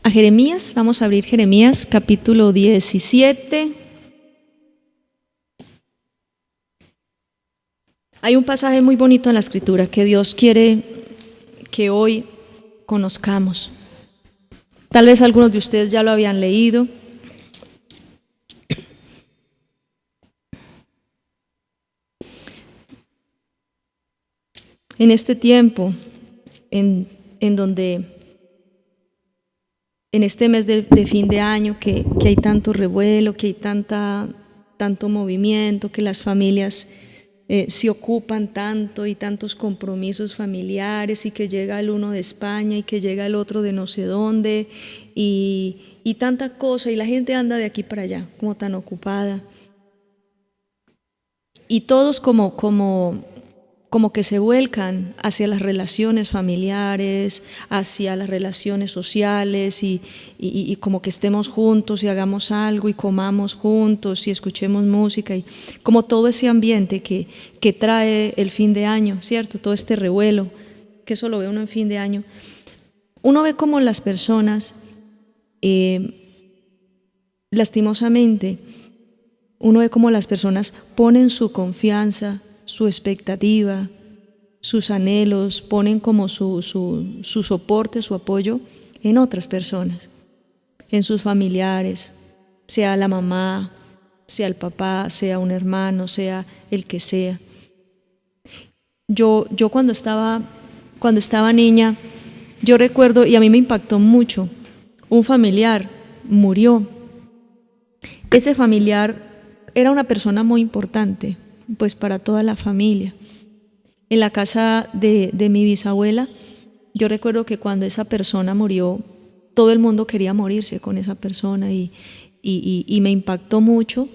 a Jeremías. Vamos a abrir Jeremías capítulo 17. Hay un pasaje muy bonito en la Escritura que Dios quiere que hoy conozcamos. Tal vez algunos de ustedes ya lo habían leído. En este tiempo, en donde en este mes de fin de año que hay tanto revuelo, que hay tanto movimiento, que las familias se ocupan tanto y tantos compromisos familiares, y que llega el uno de España y que llega el otro de no sé dónde, y tanta cosa, y la gente anda de aquí para allá como tan ocupada, y todos como que se vuelcan hacia las relaciones familiares, hacia las relaciones sociales, y como que estemos juntos y hagamos algo y comamos juntos y escuchemos música, y como todo ese ambiente que trae el fin de año, ¿cierto? Todo este revuelo, que eso lo ve uno en fin de año. Uno ve como las personas, lastimosamente, uno ve como las personas ponen su confianza, su expectativa, sus anhelos, ponen como su soporte, su apoyo en otras personas, en sus familiares, sea la mamá, sea el papá, sea un hermano, sea el que sea. Yo cuando estaba niña, yo recuerdo, y a mí me impactó mucho, un familiar murió. Ese familiar era una persona muy importante, pues para toda la familia. En la casa de mi bisabuela, yo recuerdo que cuando esa persona murió, todo el mundo quería morirse con esa persona, y me impactó mucho.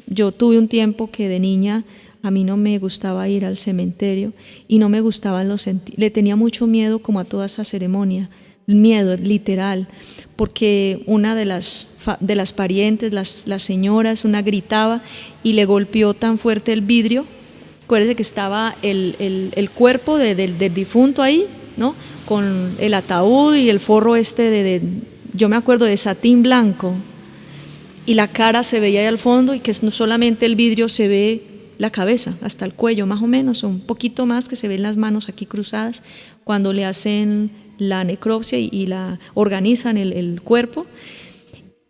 Yo tuve un tiempo que de niña a mí no me gustaba ir al cementerio, y no me gustaban le tenía mucho miedo como a toda esa ceremonia, miedo literal, porque una de las parientes, las señoras, una gritaba y le golpeó tan fuerte el vidrio. Acuérdense que estaba el cuerpo del difunto ahí, ¿no? Con el ataúd y el forro yo me acuerdo, de satín blanco, y la cara se veía ahí al fondo, y que no solamente el vidrio, se ve la cabeza hasta el cuello más o menos, o un poquito más, que se ven las manos aquí cruzadas cuando le hacen la necropsia y la organizan el cuerpo,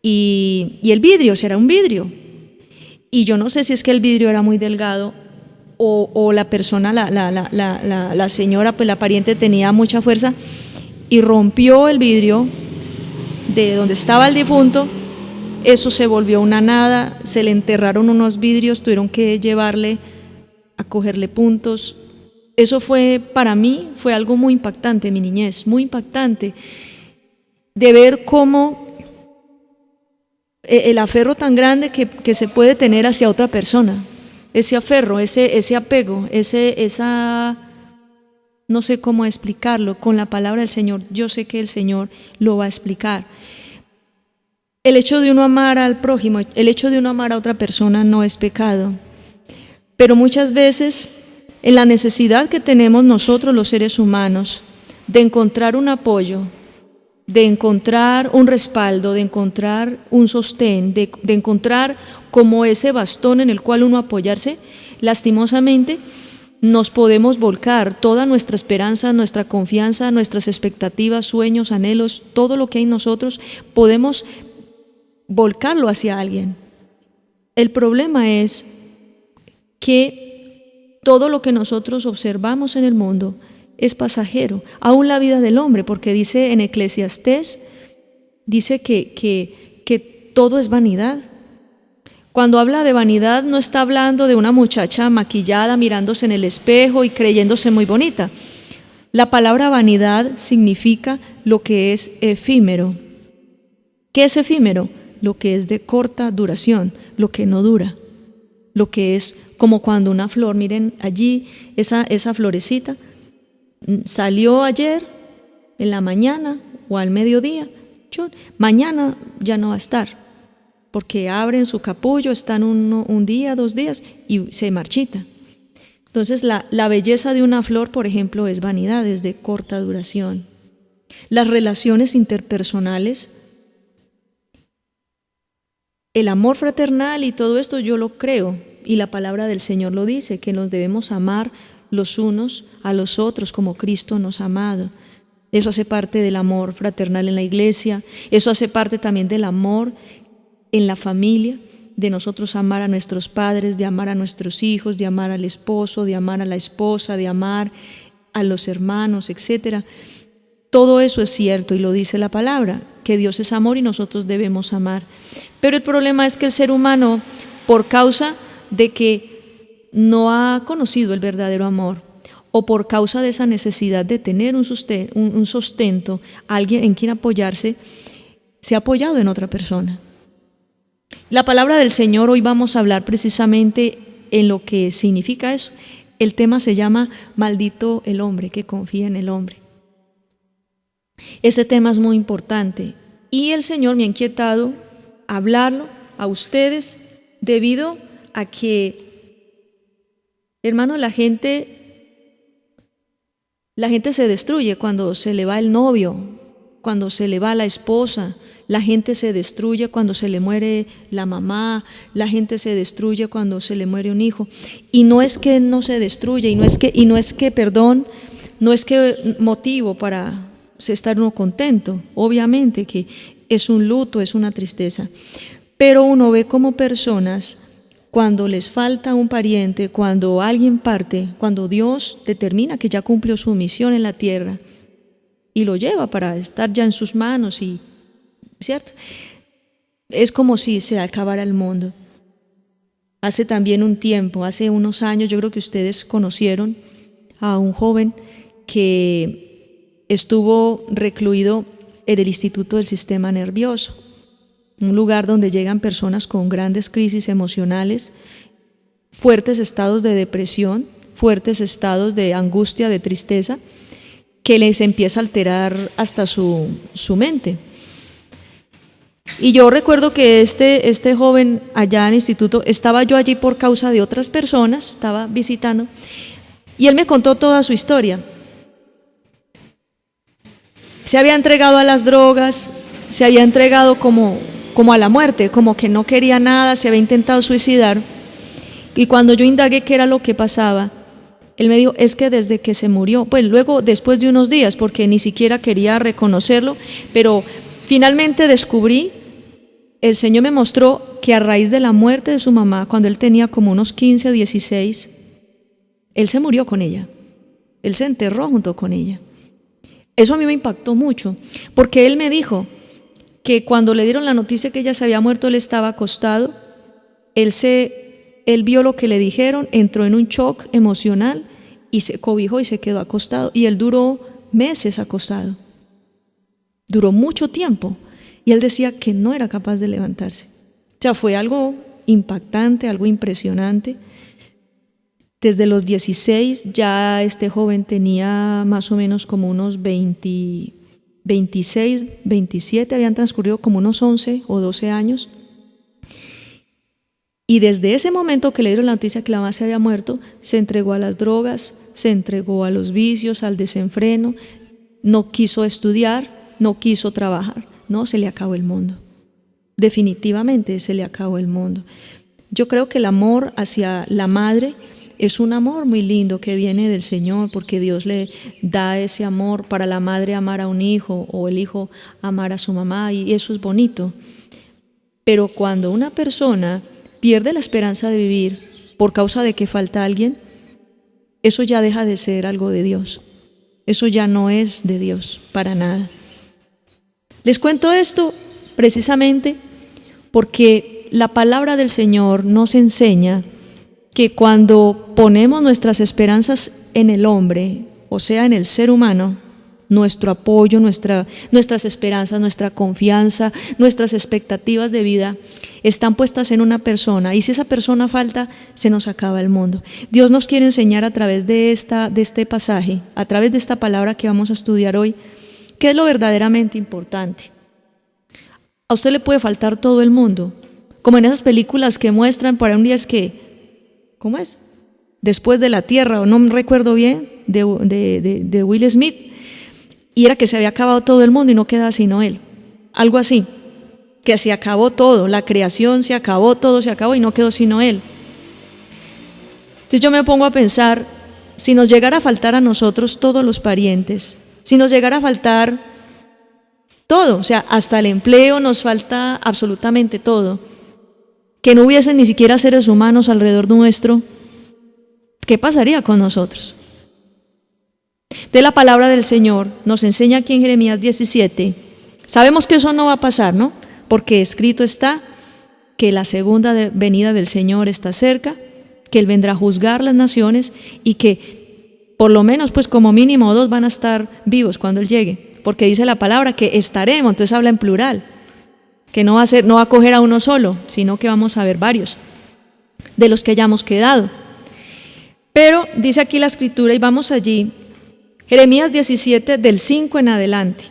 y el vidrio, será un vidrio, y yo no sé si es que el vidrio era muy delgado, o la persona, la señora, pues la pariente, tenía mucha fuerza y rompió el vidrio de donde estaba el difunto. Eso se volvió una nada, se le enterraron unos vidrios, tuvieron que llevarle a cogerle puntos. Eso fue, para mí, fue algo muy impactante en mi niñez, muy impactante, de ver cómo el aferro tan grande que se puede tener hacia otra persona, ese aferro, ese apego, esa, no sé cómo explicarlo, con la palabra del Señor, yo sé que el Señor lo va a explicar. El hecho de uno amar al prójimo, el hecho de uno amar a otra persona no es pecado, pero muchas veces, en la necesidad que tenemos nosotros los seres humanos de encontrar un apoyo, de encontrar un respaldo, de encontrar un sostén, de encontrar como ese bastón en el cual uno apoyarse, lastimosamente nos podemos volcar toda nuestra esperanza, nuestra confianza, nuestras expectativas, sueños, anhelos, todo lo que hay en nosotros, podemos volcarlo hacia alguien. El problema es que todo lo que nosotros observamos en el mundo es pasajero, aún la vida del hombre, porque dice en Eclesiastés, dice que todo es vanidad. Cuando habla de vanidad, no está hablando de una muchacha maquillada mirándose en el espejo y creyéndose muy bonita. La palabra vanidad significa lo que es efímero. ¿Qué es efímero? Lo que es de corta duración, lo que no dura, lo que es como cuando una flor, miren allí, esa florecita, salió ayer en la mañana o al mediodía, mañana ya no va a estar, porque abren su capullo, están un día, 2 días y se marchita. Entonces la belleza de una flor, por ejemplo, es vanidad, es de corta duración. Las relaciones interpersonales El amor fraternal y todo esto yo lo creo, y la palabra del Señor lo dice, que nos debemos amar los unos a los otros como Cristo nos ha amado. Eso hace parte del amor fraternal en la iglesia, eso hace parte también del amor en la familia, de nosotros amar a nuestros padres, de amar a nuestros hijos, de amar al esposo, de amar a la esposa, de amar a los hermanos, etc. Todo eso es cierto y lo dice la palabra, que Dios es amor y nosotros debemos amar. Pero el problema es que el ser humano, por causa de que no ha conocido el verdadero amor, o por causa de esa necesidad de tener un sustento, alguien en quien apoyarse, se ha apoyado en otra persona. La palabra del Señor, hoy vamos a hablar precisamente en lo que significa eso. El tema se llama Maldito el hombre que confía en el hombre. Este tema es muy importante y el Señor me ha inquietado hablarlo a ustedes debido a que, hermano, la gente se destruye cuando se le va el novio, cuando se le va la esposa, la gente se destruye cuando se le muere la mamá, la gente se destruye cuando se le muere un hijo. Y no es que no se destruya, no es que motivo para estar uno contento, obviamente que es un luto, es una tristeza, pero uno ve como personas, cuando les falta un pariente, cuando alguien parte, cuando Dios determina que ya cumplió su misión en la tierra y lo lleva para estar ya en sus manos, y ¿cierto? Es como si se acabara el mundo. Hace también un tiempo, hace unos años, yo creo que ustedes conocieron a un joven que estuvo recluido en el Instituto del Sistema Nervioso, un lugar donde llegan personas con grandes crisis emocionales, fuertes estados de depresión, fuertes estados de angustia, de tristeza, que les empieza a alterar hasta su mente. Y yo recuerdo que este joven allá en el instituto, estaba yo allí por causa de otras personas, estaba visitando, y él me contó toda su historia. Se había entregado a las drogas, se había entregado como a la muerte, como que no quería nada, se había intentado suicidar. Y cuando yo indagué qué era lo que pasaba, él me dijo, es que desde que se murió, pues luego después de unos días, porque ni siquiera quería reconocerlo, pero finalmente descubrí, el Señor me mostró que a raíz de la muerte de su mamá, cuando él tenía como unos 15, 16, él se murió con ella, él se enterró junto con ella. Eso a mí me impactó mucho, porque él me dijo que cuando le dieron la noticia que ella se había muerto, él estaba acostado, él vio lo que le dijeron, entró en un shock emocional y se cobijó y se quedó acostado. Y él duró meses acostado, duró mucho tiempo. Y él decía que no era capaz de levantarse. O sea, fue algo impactante, algo impresionante. Desde los 16 ya este joven tenía más o menos como unos 26, 27, habían transcurrido como unos 11 o 12 años. Y desde ese momento que le dieron la noticia que la mamá se había muerto, se entregó a las drogas, se entregó a los vicios, al desenfreno, no quiso estudiar, no quiso trabajar. No, se le acabó el mundo. Definitivamente se le acabó el mundo. Yo creo que el amor hacia la madre es un amor muy lindo que viene del Señor, porque Dios le da ese amor para la madre amar a un hijo o el hijo amar a su mamá, y eso es bonito. Pero cuando una persona pierde la esperanza de vivir por causa de que falta alguien, eso ya deja de ser algo de Dios. Eso ya no es de Dios para nada. Les cuento esto precisamente porque la palabra del Señor nos enseña que cuando ponemos nuestras esperanzas en el hombre, o sea, en el ser humano, nuestro apoyo, nuestras esperanzas, nuestra confianza, nuestras expectativas de vida están puestas en una persona, y si esa persona falta, se nos acaba el mundo. Dios nos quiere enseñar a través de este pasaje, a través de esta palabra que vamos a estudiar hoy, qué es lo verdaderamente importante. A usted le puede faltar todo el mundo, como en esas películas que muestran por un día, es que, ¿cómo es? Después de la tierra, o no me recuerdo bien, de Will Smith, y era que se había acabado todo el mundo y no quedaba sino él, algo así. que se acabó todo, la creación se acabó, todo se acabó y no quedó sino Él. Entonces yo me pongo a pensar, si nos llegara a faltar a nosotros todos los parientes, si nos llegara a faltar todo, o sea, hasta el empleo, nos falta absolutamente todo, que no hubiesen ni siquiera seres humanos alrededor nuestro, ¿qué pasaría con nosotros? De la palabra del Señor nos enseña aquí en Jeremías 17, sabemos que eso no va a pasar, ¿no? Porque escrito está que la segunda venida del Señor está cerca, que Él vendrá a juzgar las naciones y que por lo menos, pues como mínimo 2 van a estar vivos cuando Él llegue, porque dice la palabra que estaremos, entonces habla en plural, que no va a coger a uno solo, sino que vamos a ver varios de los que hayamos quedado. Pero dice aquí la escritura, y vamos allí, Jeremías 17 del 5 en adelante.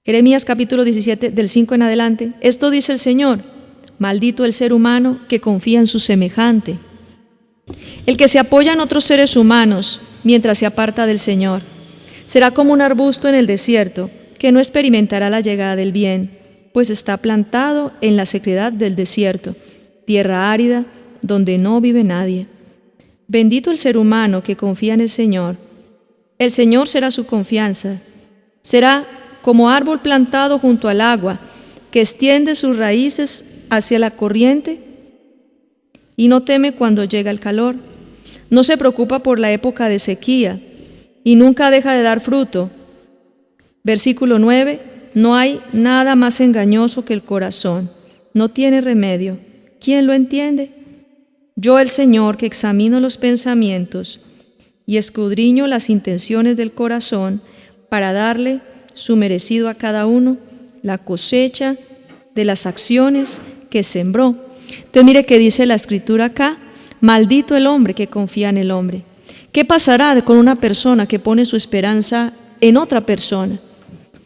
Jeremías capítulo 17 del 5 en adelante. Esto dice el Señor: maldito el ser humano que confía en su semejante, el que se apoya en otros seres humanos mientras se aparta del Señor. Será como un arbusto en el desierto, que no experimentará la llegada del bien, pues está plantado en la sequedad del desierto, tierra árida, donde no vive nadie. Bendito el ser humano que confía en el Señor. El Señor será su confianza. Será como árbol plantado junto al agua, que extiende sus raíces hacia la corriente y no teme cuando llega el calor. No se preocupa por la época de sequía y nunca deja de dar fruto. Versículo 9, no hay nada más engañoso que el corazón. No tiene remedio. ¿Quién lo entiende? Yo, el Señor, que examino los pensamientos y escudriño las intenciones del corazón para darle su merecido a cada uno, la cosecha de las acciones que sembró. Entonces mire que dice la escritura acá: maldito el hombre que confía en el hombre. ¿Qué pasará con una persona que pone su esperanza en otra persona?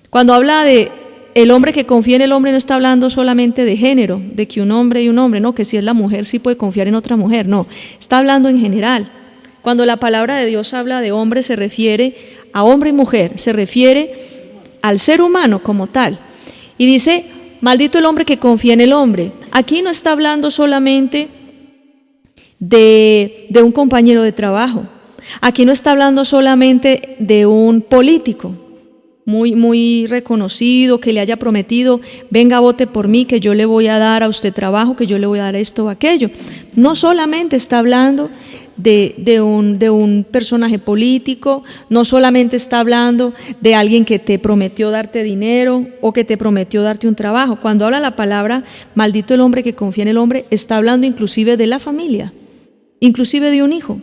Cuando habla de el hombre que confía en el hombre, no está hablando solamente de género, de que un hombre y un hombre, no, que si es la mujer sí puede confiar en otra mujer, no, está hablando en general. Cuando la palabra de Dios habla de hombre, se refiere a hombre y mujer, se refiere al ser humano como tal. Y dice, maldito el hombre que confía en el hombre. Aquí no está hablando solamente de un compañero de trabajo, aquí no está hablando solamente de un político muy reconocido, que le haya prometido, venga, vote por mí, que yo le voy a dar a usted trabajo, que yo le voy a dar esto o aquello. No solamente está hablando de un personaje político, no solamente está hablando de alguien que te prometió darte dinero o que te prometió darte un trabajo. Cuando habla la palabra, maldito el hombre que confía en el hombre, está hablando inclusive de la familia, inclusive de un hijo,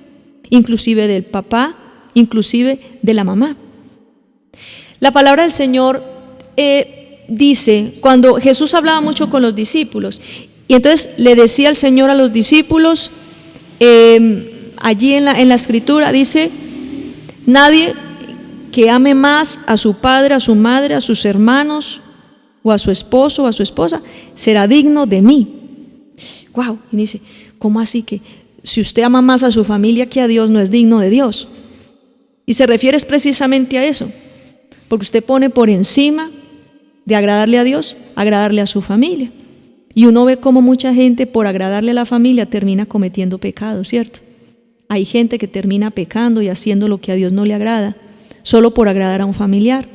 inclusive del papá, inclusive de la mamá. La palabra del Señor dice, cuando Jesús hablaba mucho con los discípulos, y entonces le decía el Señor a los discípulos, allí en la escritura dice, nadie que ame más a su padre, a su madre, a sus hermanos, o a su esposo o a su esposa, será digno de mí. Wow, y dice, ¿cómo así que si usted ama más a su familia que a Dios, no es digno de Dios? Y se refiere precisamente a eso, porque usted pone por encima de agradarle a Dios, agradarle a su familia. Y uno ve cómo mucha gente por agradarle a la familia termina cometiendo pecado, ¿cierto? Hay gente que termina pecando y haciendo lo que a Dios no le agrada, solo por agradar a un familiar,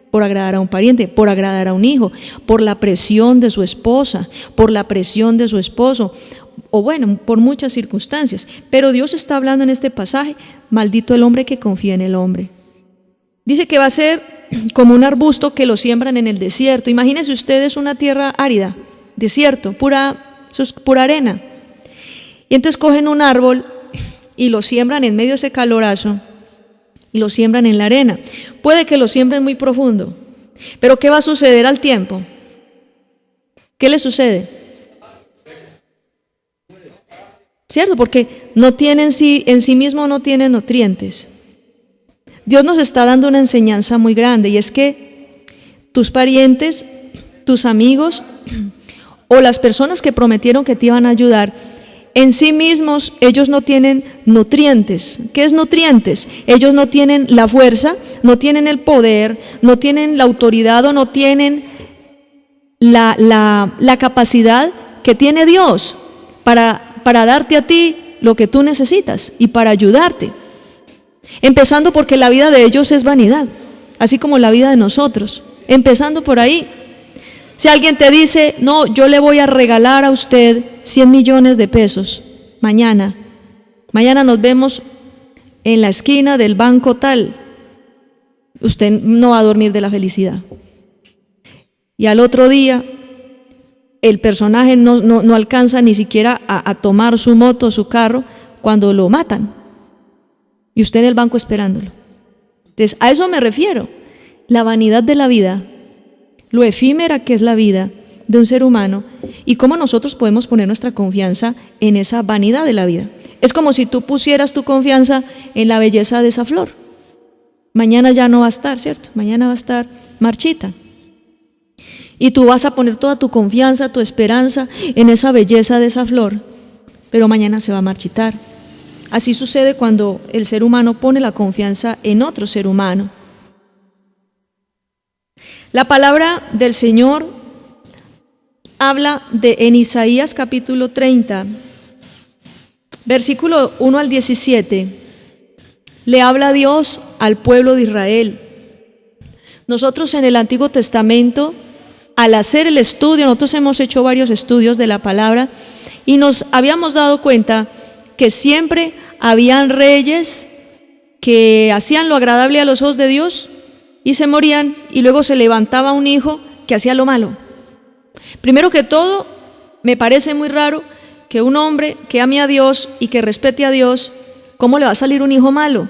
por agradar a un pariente, por agradar a un hijo, por la presión de su esposa, por la presión de su esposo, o bueno, por muchas circunstancias. Pero Dios está hablando en este pasaje, maldito el hombre que confía en el hombre. Dice que va a ser como un arbusto que lo siembran en el desierto. Imagínense ustedes una tierra árida, desierto, eso es pura arena. Y entonces cogen un árbol y lo siembran en medio de ese calorazo y lo siembran en la arena. Puede que lo siembren muy profundo, pero ¿qué va a suceder al tiempo? ¿Qué le sucede? ¿Cierto? Porque no tienen, en sí mismo no tienen nutrientes. Dios nos está dando una enseñanza muy grande, y es que tus parientes, tus amigos o las personas que prometieron que te iban a ayudar, en sí mismos ellos no tienen nutrientes. ¿Qué es nutrientes? Ellos no tienen la fuerza, no tienen el poder, no tienen la autoridad o no tienen la capacidad que tiene Dios para darte a ti lo que tú necesitas y para ayudarte. Empezando porque la vida de ellos es vanidad, así como la vida de nosotros. Empezando por ahí. Si alguien te dice, no, yo le voy a regalar a usted 100 millones de pesos mañana nos vemos en la esquina del banco tal, usted no va a dormir de la felicidad. Y al otro día el personaje no alcanza ni siquiera a tomar su moto, su carro, cuando lo matan y usted en el banco esperándolo. Entonces, a eso me refiero, la vanidad de la vida, lo efímera que es la vida de un ser humano y cómo nosotros podemos poner nuestra confianza en esa vanidad de la vida. Es como si tú pusieras tu confianza en la belleza de esa flor. Mañana ya no va a estar, ¿cierto? Mañana va a estar marchita. Y tú vas a poner toda tu confianza, tu esperanza en esa belleza de esa flor, pero mañana se va a marchitar. Así sucede cuando el ser humano pone la confianza en otro ser humano. La palabra del Señor habla en Isaías capítulo 30, versículo 1 al 17. Le habla Dios al pueblo de Israel. Nosotros en el Antiguo Testamento, al hacer el estudio, nosotros hemos hecho varios estudios de la palabra y nos habíamos dado cuenta que siempre habían reyes que hacían lo agradable a los ojos de Dios y se morían, y luego se levantaba un hijo que hacía lo malo. Primero que todo, me parece muy raro que un hombre que ame a Dios y que respete a Dios, ¿cómo le va a salir un hijo malo?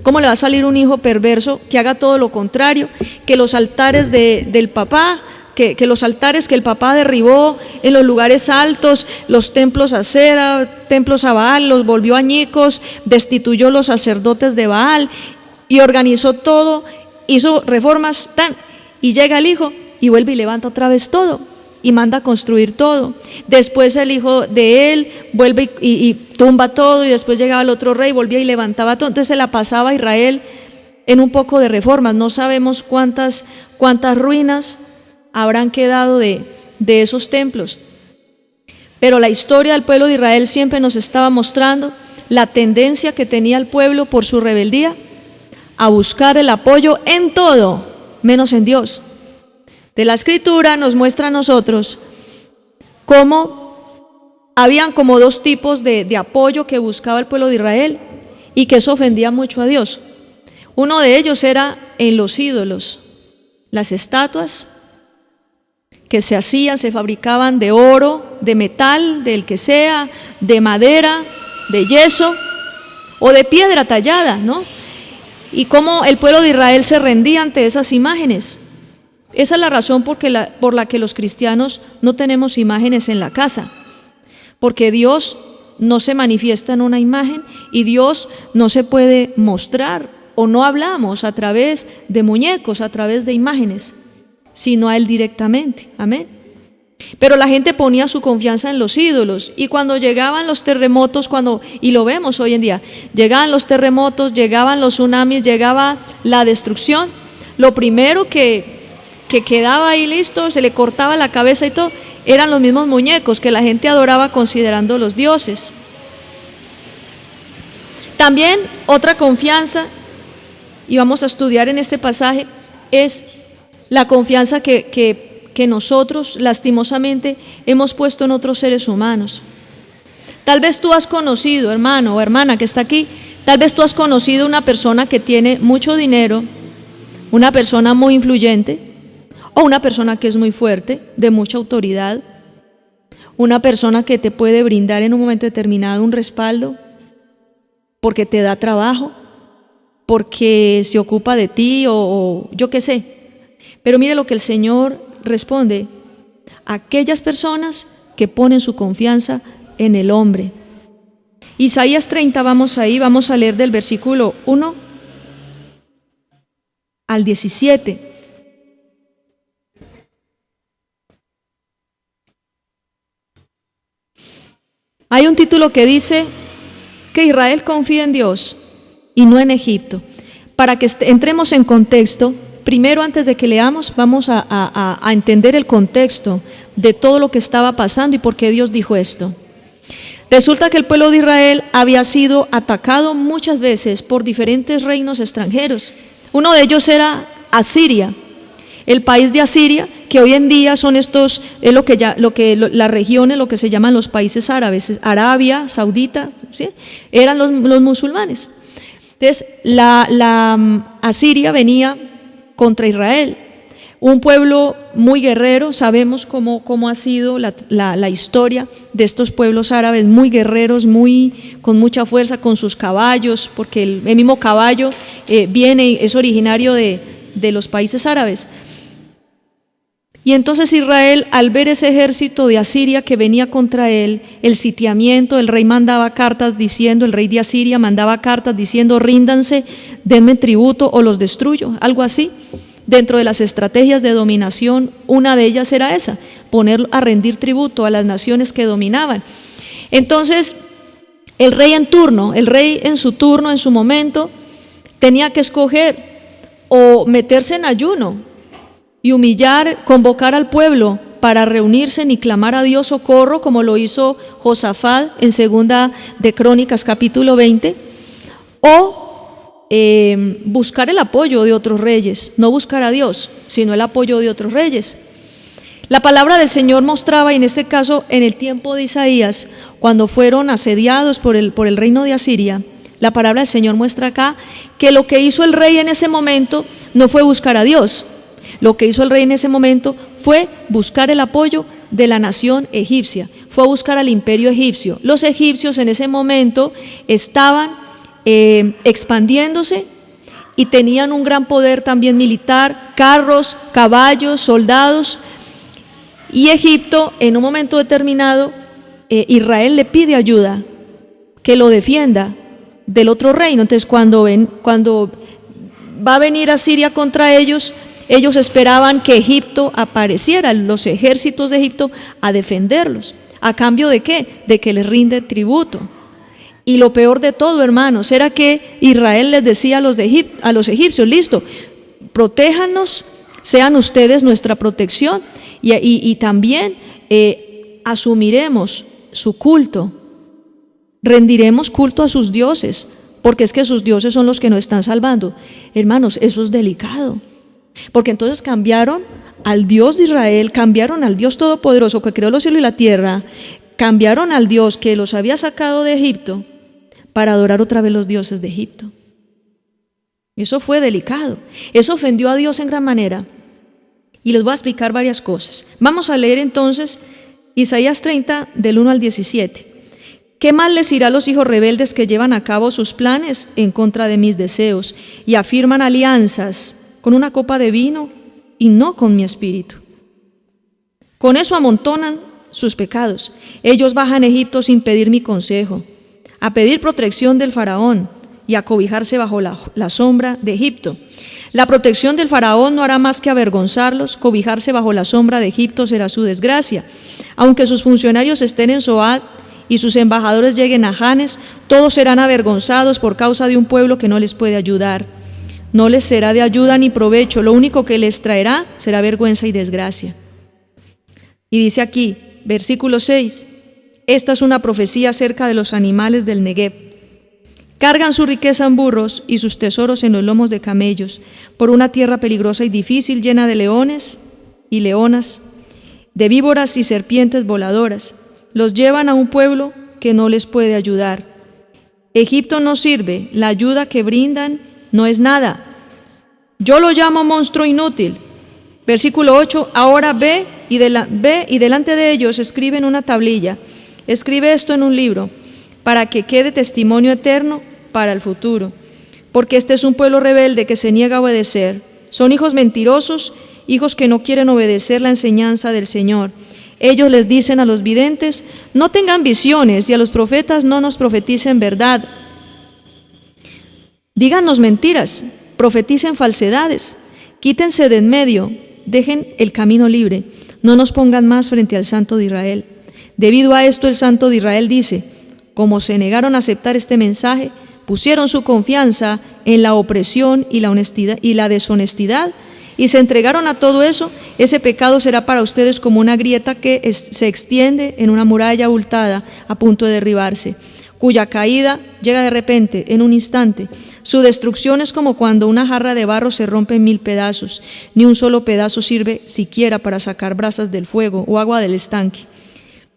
¿Cómo le va a salir un hijo perverso que haga todo lo contrario? Que los altares del papá, que los altares que el papá derribó en los lugares altos, los templos a Cera, templos a Baal, los volvió añicos, destituyó los sacerdotes de Baal y organizó todo, hizo reformas, y llega el hijo y vuelve y levanta otra vez todo y manda a construir todo. Después el hijo de él vuelve y tumba todo, y después llegaba el otro rey, volvía y levantaba todo. Entonces se la pasaba a Israel en un poco de reformas. No sabemos cuántas ruinas habrán quedado de esos templos, pero la historia del pueblo de Israel siempre nos estaba mostrando la tendencia que tenía el pueblo por su rebeldía a buscar el apoyo en todo, menos en Dios. De la Escritura nos muestra a nosotros cómo habían como dos tipos de apoyo que buscaba el pueblo de Israel y que eso ofendía mucho a Dios. Uno de ellos era en los ídolos, las estatuas que se hacían, se fabricaban de oro, de metal, del que sea, de madera, de yeso o de piedra tallada, ¿no? Y cómo el pueblo de Israel se rendía ante esas imágenes. Esa es la razón por la que los cristianos no tenemos imágenes en la casa, porque Dios no se manifiesta en una imagen y Dios no se puede mostrar, o no hablamos a través de muñecos, a través de imágenes, sino a Él directamente. Amén. Pero la gente ponía su confianza en los ídolos, y cuando llegaban los terremotos, y lo vemos hoy en día, llegaban los terremotos, llegaban los tsunamis, llegaba la destrucción, lo primero que quedaba ahí listo, se le cortaba la cabeza y todo, eran los mismos muñecos que la gente adoraba considerando los dioses. También otra confianza, y vamos a estudiar en este pasaje, es la confianza que nosotros lastimosamente hemos puesto en otros seres humanos. Tal vez tú has conocido, hermano o hermana que está aquí, tal vez tú has conocido una persona que tiene mucho dinero, una persona muy influyente, o una persona que es muy fuerte, de mucha autoridad, una persona que te puede brindar en un momento determinado un respaldo, porque te da trabajo, porque se ocupa de ti o yo qué sé. Pero mire lo que el Señor responde: aquellas personas que ponen su confianza en el hombre. Isaías 30, vamos a leer del versículo 1 al 17. Hay un título que dice que Israel confía en Dios y no en Egipto. Para que entremos en contexto, Primero, antes de que leamos, vamos a entender el contexto de todo lo que estaba pasando y por qué Dios dijo esto. Resulta que el pueblo de Israel había sido atacado muchas veces por diferentes reinos extranjeros. Uno de ellos era Asiria, el país de Asiria, que hoy en día son estos, es las regiones, lo que se llaman los países árabes, Arabia Saudita, ¿sí? Eran los musulmanes. Entonces, la Asiria venía contra Israel, un pueblo muy guerrero. Sabemos cómo ha sido la historia de estos pueblos árabes, muy guerreros, con mucha fuerza, con sus caballos, porque el mismo caballo es originario de los países árabes. Y entonces Israel, al ver ese ejército de Asiria que venía contra él, el sitiamiento, el rey de Asiria mandaba cartas diciendo: ríndanse, denme tributo o los destruyo, algo así. Dentro de las estrategias de dominación, una de ellas era esa, poner a rendir tributo a las naciones que dominaban. Entonces, el rey en su turno, en su momento, tenía que escoger o meterse en ayuno y humillar, convocar al pueblo para reunirse y clamar a Dios socorro, como lo hizo Josafat en Segunda de Crónicas capítulo 20, o buscar el apoyo de otros reyes, no buscar a Dios, sino el apoyo de otros reyes. La palabra del Señor mostraba, y en este caso en el tiempo de Isaías, cuando fueron asediados por el reino de Asiria, la palabra del Señor muestra acá que lo que hizo el rey en ese momento no fue buscar a Dios. Lo que hizo el rey en ese momento fue buscar el apoyo de la nación egipcia, fue buscar al imperio egipcio. Los egipcios en ese momento estaban expandiéndose y tenían un gran poder también militar, carros, caballos, soldados. Y Egipto, en un momento determinado, Israel le pide ayuda, que lo defienda del otro reino. Entonces, cuando va a venir Asiria contra ellos esperaban que Egipto apareciera, los ejércitos de Egipto, a defenderlos. ¿A cambio de qué? De que les rinde tributo. Y lo peor de todo, hermanos, era que Israel les decía a los egipcios: listo, protéjanos, sean ustedes nuestra protección, y también asumiremos su culto, rendiremos culto a sus dioses, porque es que sus dioses son los que nos están salvando. Hermanos, eso es delicado. Porque entonces cambiaron al Dios de Israel, cambiaron al Dios Todopoderoso que creó los cielos y la tierra, cambiaron al Dios que los había sacado de Egipto para adorar otra vez los dioses de Egipto. Eso fue delicado, eso ofendió a Dios en gran manera. Y les voy a explicar varias cosas. Vamos a leer entonces Isaías 30 del 1 al 17. ¿Qué mal les irá a los hijos rebeldes que llevan a cabo sus planes en contra de mis deseos y afirman alianzas con una copa de vino y no con mi espíritu? Con eso amontonan sus pecados. Ellos bajan a Egipto sin pedir mi consejo, a pedir protección del faraón y a cobijarse bajo la sombra de Egipto. La protección del faraón no hará más que avergonzarlos, cobijarse bajo la sombra de Egipto será su desgracia. Aunque sus funcionarios estén en Zoad y sus embajadores lleguen a Janes, todos serán avergonzados por causa de un pueblo que no les puede ayudar. No les será de ayuda ni provecho, lo único que les traerá será vergüenza y desgracia. Y dice aquí, versículo 6, esta es una profecía acerca de los animales del Negev. Cargan su riqueza en burros y sus tesoros en los lomos de camellos, por una tierra peligrosa y difícil, llena de leones y leonas, de víboras y serpientes voladoras. Los llevan a un pueblo que no les puede ayudar. Egipto no sirve, la ayuda que brindan no es nada. Yo lo llamo monstruo inútil. Versículo 8, ahora ve y delante de ellos escribe en una tablilla. Escribe esto en un libro, para que quede testimonio eterno para el futuro. Porque este es un pueblo rebelde que se niega a obedecer. Son hijos mentirosos, hijos que no quieren obedecer la enseñanza del Señor. Ellos les dicen a los videntes: no tengan visiones, y a los profetas: no nos profeticen verdad. Díganos mentiras, profeticen falsedades, quítense de en medio, dejen el camino libre, no nos pongan más frente al Santo de Israel. Debido a esto, el Santo de Israel dice: como se negaron a aceptar este mensaje, pusieron su confianza en la opresión y la honestidad y la deshonestidad y se entregaron a todo eso, ese pecado será para ustedes como una grieta que se extiende en una muralla abultada a punto de derribarse, cuya caída llega de repente, en un instante. Su destrucción es como cuando una jarra de barro se rompe en 1000 pedazos. Ni un solo pedazo sirve siquiera para sacar brasas del fuego o agua del estanque.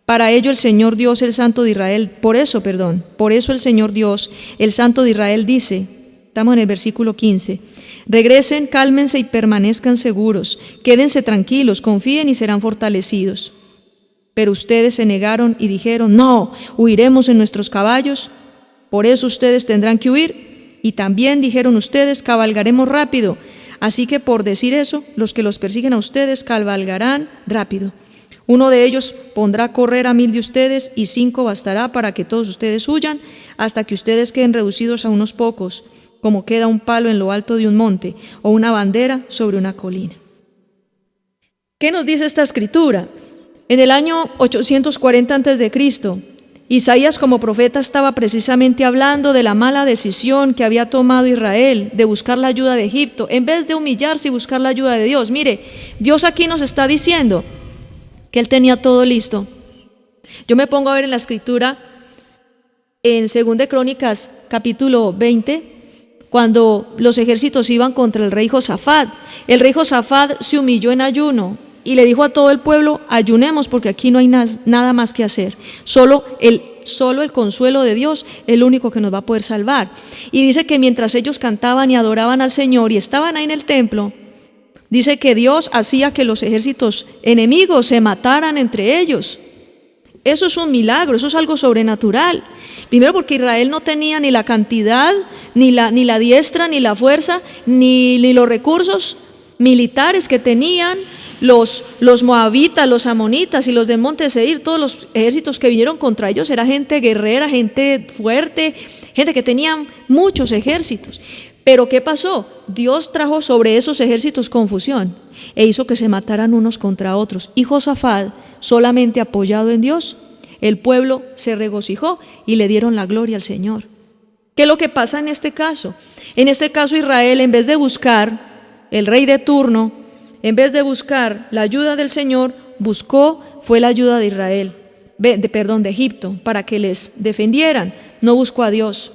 Para ello el Señor Dios, el Santo de Israel, por eso el Señor Dios, el Santo de Israel dice, estamos en el versículo 15, regresen, cálmense y permanezcan seguros, quédense tranquilos, confíen y serán fortalecidos. Pero ustedes se negaron y dijeron, no, huiremos en nuestros caballos, por eso ustedes tendrán que huir. Y también dijeron ustedes, cabalgaremos rápido. Así que por decir eso, los que los persiguen a ustedes cabalgarán rápido. Uno de ellos pondrá a correr a 1000 de ustedes y 5 bastará para que todos ustedes huyan hasta que ustedes queden reducidos a unos pocos, como queda un palo en lo alto de un monte o una bandera sobre una colina. ¿Qué nos dice esta escritura? En el año 840 a.C., Isaías como profeta estaba precisamente hablando de la mala decisión que había tomado Israel de buscar la ayuda de Egipto, en vez de humillarse y buscar la ayuda de Dios. Mire, Dios aquí nos está diciendo que Él tenía todo listo. Yo me pongo a ver en la escritura, en 2 de Crónicas, capítulo 20, cuando los ejércitos iban contra el rey Josafat. El rey Josafat se humilló en ayuno y le dijo a todo el pueblo, ayunemos porque aquí no hay nada más que hacer. Solo el consuelo de Dios es el único que nos va a poder salvar. Y dice que mientras ellos cantaban y adoraban al Señor y estaban ahí en el templo, dice que Dios hacía que los ejércitos enemigos se mataran entre ellos. Eso es un milagro, eso es algo sobrenatural. Primero porque Israel no tenía ni la cantidad, ni la diestra, ni la fuerza, ni los recursos militares que tenían los moabitas, los amonitas y los del monte Seir. Todos los ejércitos que vinieron contra ellos era gente guerrera, gente fuerte, gente que tenía muchos ejércitos. Pero ¿qué pasó? Dios trajo sobre esos ejércitos confusión e hizo que se mataran unos contra otros. Y Josafat, solamente apoyado en Dios, el pueblo se regocijó y le dieron la gloria al Señor. ¿Qué es lo que pasa en este caso? En este caso Israel, en vez de buscar el rey de turno, en vez de buscar la ayuda del Señor, fue la ayuda de de Egipto, para que les defendieran. No buscó a Dios.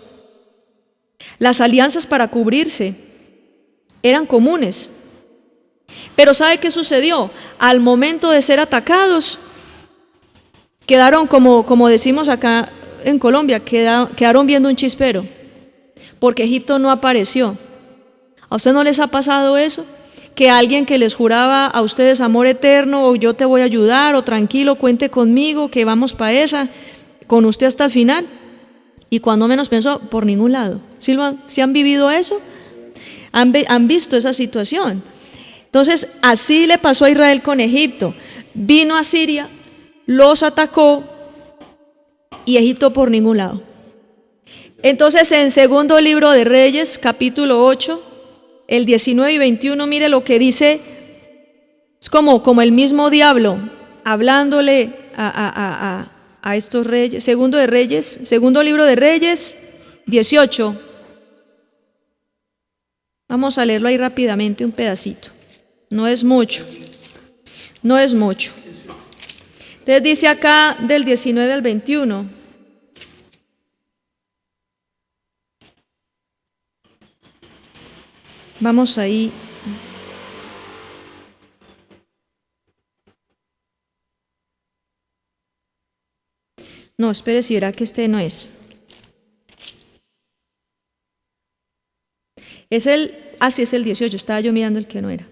Las alianzas para cubrirse eran comunes. Pero ¿sabe qué sucedió? Al momento de ser atacados, quedaron, como decimos acá en Colombia, quedaron viendo un chispero, porque Egipto no apareció. ¿A usted no les ha pasado eso? Que alguien que les juraba a ustedes amor eterno, o yo te voy a ayudar, o tranquilo, cuente conmigo, que vamos para esa, con usted hasta el final. Y cuando menos pensó, por ningún lado. ¿Sí han vivido eso? ¿Han visto esa situación? Entonces, así le pasó a Israel con Egipto. Vino a Siria, los atacó, y Egipto por ningún lado. Entonces, en segundo libro de Reyes, capítulo 8, el 19 y 21, mire lo que dice. Es como el mismo diablo hablándole a estos reyes. Segundo libro de Reyes 18. Vamos a leerlo ahí rápidamente, un pedacito. No es mucho. Entonces dice acá del 19 al 21. Vamos ahí. No, espere, si verá que este no es. Sí, es el 18, estaba yo mirando el que no era.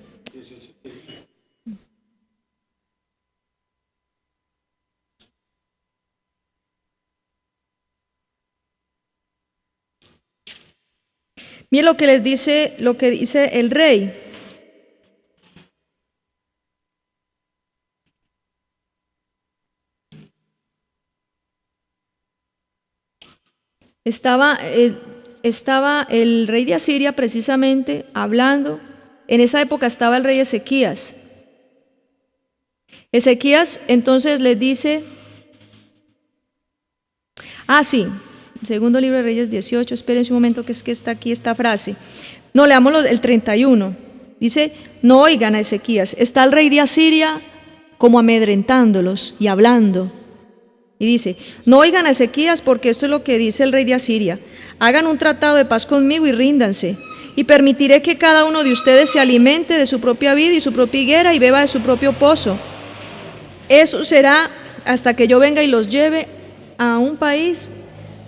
Miren lo que dice el rey. Estaba el rey de Asiria precisamente hablando. En esa época estaba el rey Ezequías. Ezequías entonces les dice, sí, segundo libro de Reyes 18, espérense un momento que es que está aquí esta frase. No, leamos el 31. Dice, no oigan a Ezequías. Está el rey de Asiria como amedrentándolos y hablando. Y dice, no oigan a Ezequías porque esto es lo que dice el rey de Asiria. Hagan un tratado de paz conmigo y ríndanse. Y permitiré que cada uno de ustedes se alimente de su propia vid y su propia higuera y beba de su propio pozo. Eso será hasta que yo venga y los lleve a un país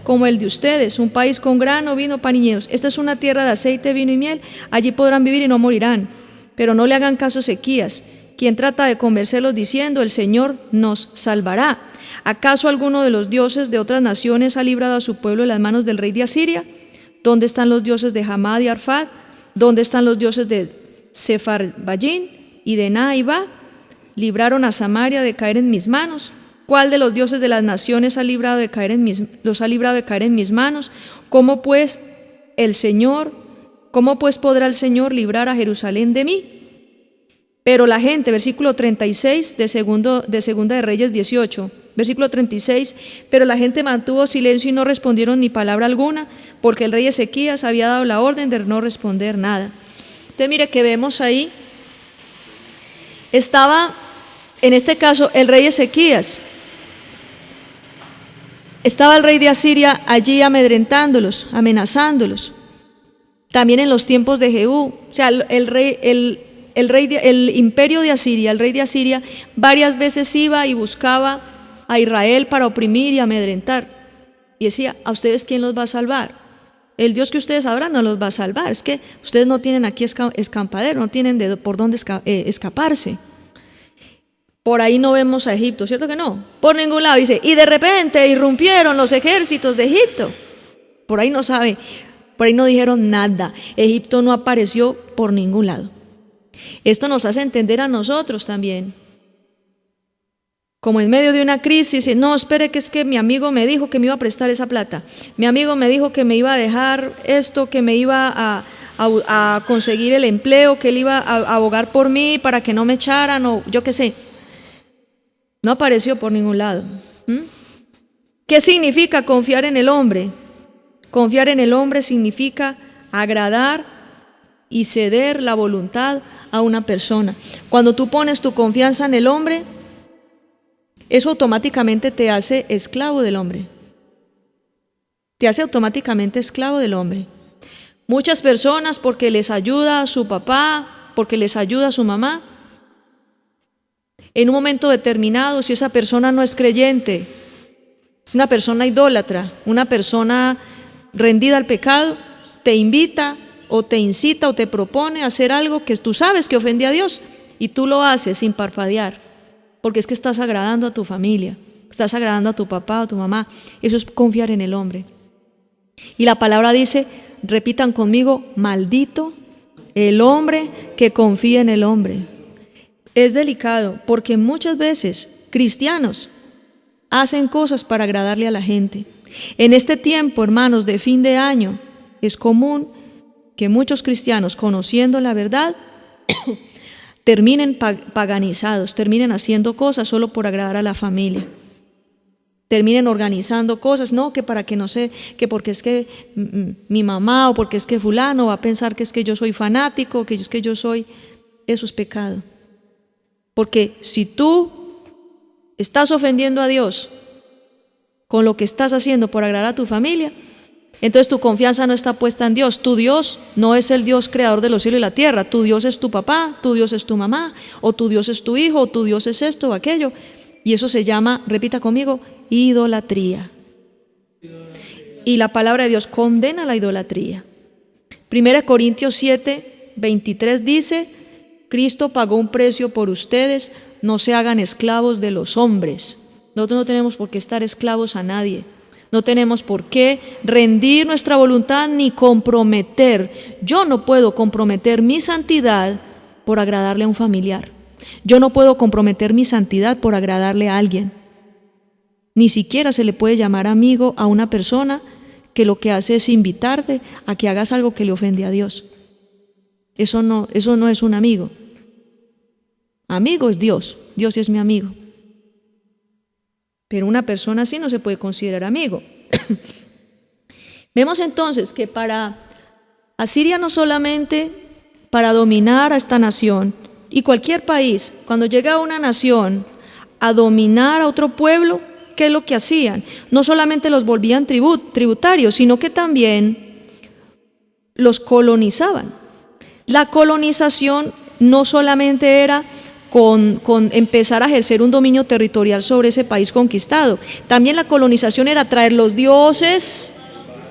como el de ustedes, un país con grano, vino, pan y viñedos. Esta es una tierra de aceite, vino y miel. Allí podrán vivir y no morirán. Pero no le hagan caso a Ezequías, quien trata de convencerlos diciendo, el Señor nos salvará. ¿Acaso alguno de los dioses de otras naciones ha librado a su pueblo de las manos del rey de Asiria? ¿Dónde están los dioses de Hamad y Arfad? ¿Dónde están los dioses de Sepharvaim y de Naibá? ¿Libraron a Samaria de caer en mis manos? ¿Cuál de los dioses de las naciones los ha librado de caer en mis manos? ¿Cómo pues podrá el Señor librar a Jerusalén de mí? Pero la gente, versículo 36 de Segunda de Reyes 18, versículo 36, pero la gente mantuvo silencio y no respondieron ni palabra alguna, porque el rey Ezequías había dado la orden de no responder nada. Entonces mire que vemos ahí, estaba en este caso el rey Ezequías, estaba el rey de Asiria allí amedrentándolos, amenazándolos. También en los tiempos de Jehú, o sea, el imperio de Asiria, el rey de Asiria, varias veces iba y buscaba a Israel para oprimir y amedrentar. Y decía, ¿a ustedes quién los va a salvar? El Dios que ustedes adoran no los va a salvar. Es que ustedes no tienen aquí escampadero, no tienen por dónde escaparse. Por ahí no vemos a Egipto, ¿cierto que no? Por ningún lado, dice, y de repente irrumpieron los ejércitos de Egipto. Por ahí no sabe, por ahí no dijeron nada. Egipto no apareció por ningún lado. Esto nos hace entender a nosotros también. Como en medio de una crisis, no, espere que es que mi amigo me dijo que me iba a prestar esa plata. Mi amigo me dijo que me iba a dejar esto, que me iba a conseguir el empleo, que él iba a abogar por mí para que no me echaran o yo qué sé. No apareció por ningún lado. ¿Qué significa confiar en el hombre? Confiar en el hombre significa agradar y ceder la voluntad a una persona. Cuando tú pones tu confianza en el hombre, eso automáticamente te hace esclavo del hombre. Te hace automáticamente esclavo del hombre. Muchas personas, porque les ayuda a su papá, porque les ayuda a su mamá, en un momento determinado, si esa persona no es creyente, es una persona idólatra, una persona rendida al pecado, te invita o te incita o te propone hacer algo que tú sabes que ofende a Dios y tú lo haces sin parpadear, porque es que estás agradando a tu familia, estás agradando a tu papá o a tu mamá. Eso es confiar en el hombre. Y la palabra dice, repitan conmigo, maldito el hombre que confía en el hombre. Es delicado porque muchas veces cristianos hacen cosas para agradarle a la gente. En este tiempo, hermanos, de fin de año, es común que muchos cristianos, conociendo la verdad, terminen paganizados, terminen haciendo cosas solo por agradar a la familia. Terminen organizando cosas, no, que para que no sé, que porque es que mi mamá o porque es que fulano va a pensar que es que yo soy fanático, que es que yo soy, eso es pecado. Porque si tú estás ofendiendo a Dios con lo que estás haciendo por agradar a tu familia, entonces tu confianza no está puesta en Dios. Tu Dios no es el Dios creador de los cielos y la tierra. Tu Dios es tu papá, tu Dios es tu mamá, o tu Dios es tu hijo, o tu Dios es esto o aquello. Y eso se llama, repita conmigo, idolatría. Y la palabra de Dios condena la idolatría. 1 Corintios 7, 23 dice, Cristo pagó un precio por ustedes, no se hagan esclavos de los hombres. Nosotros no tenemos por qué estar esclavos a nadie. No tenemos por qué rendir nuestra voluntad ni comprometer. Yo no puedo comprometer mi santidad por agradarle a un familiar. Yo no puedo comprometer mi santidad por agradarle a alguien. Ni siquiera se le puede llamar amigo a una persona que lo que hace es invitarte a que hagas algo que le ofende a Dios. Eso no es un amigo. Amigo es Dios. Dios es mi amigo. Pero una persona así no se puede considerar amigo. Vemos entonces que para Asiria no solamente para dominar a esta nación. Y cualquier país, cuando llega una nación a dominar a otro pueblo, ¿qué es lo que hacían? No solamente los volvían tributarios, sino que también los colonizaban. La colonización no solamente era con empezar a ejercer un dominio territorial sobre ese país conquistado, también la colonización era traer los dioses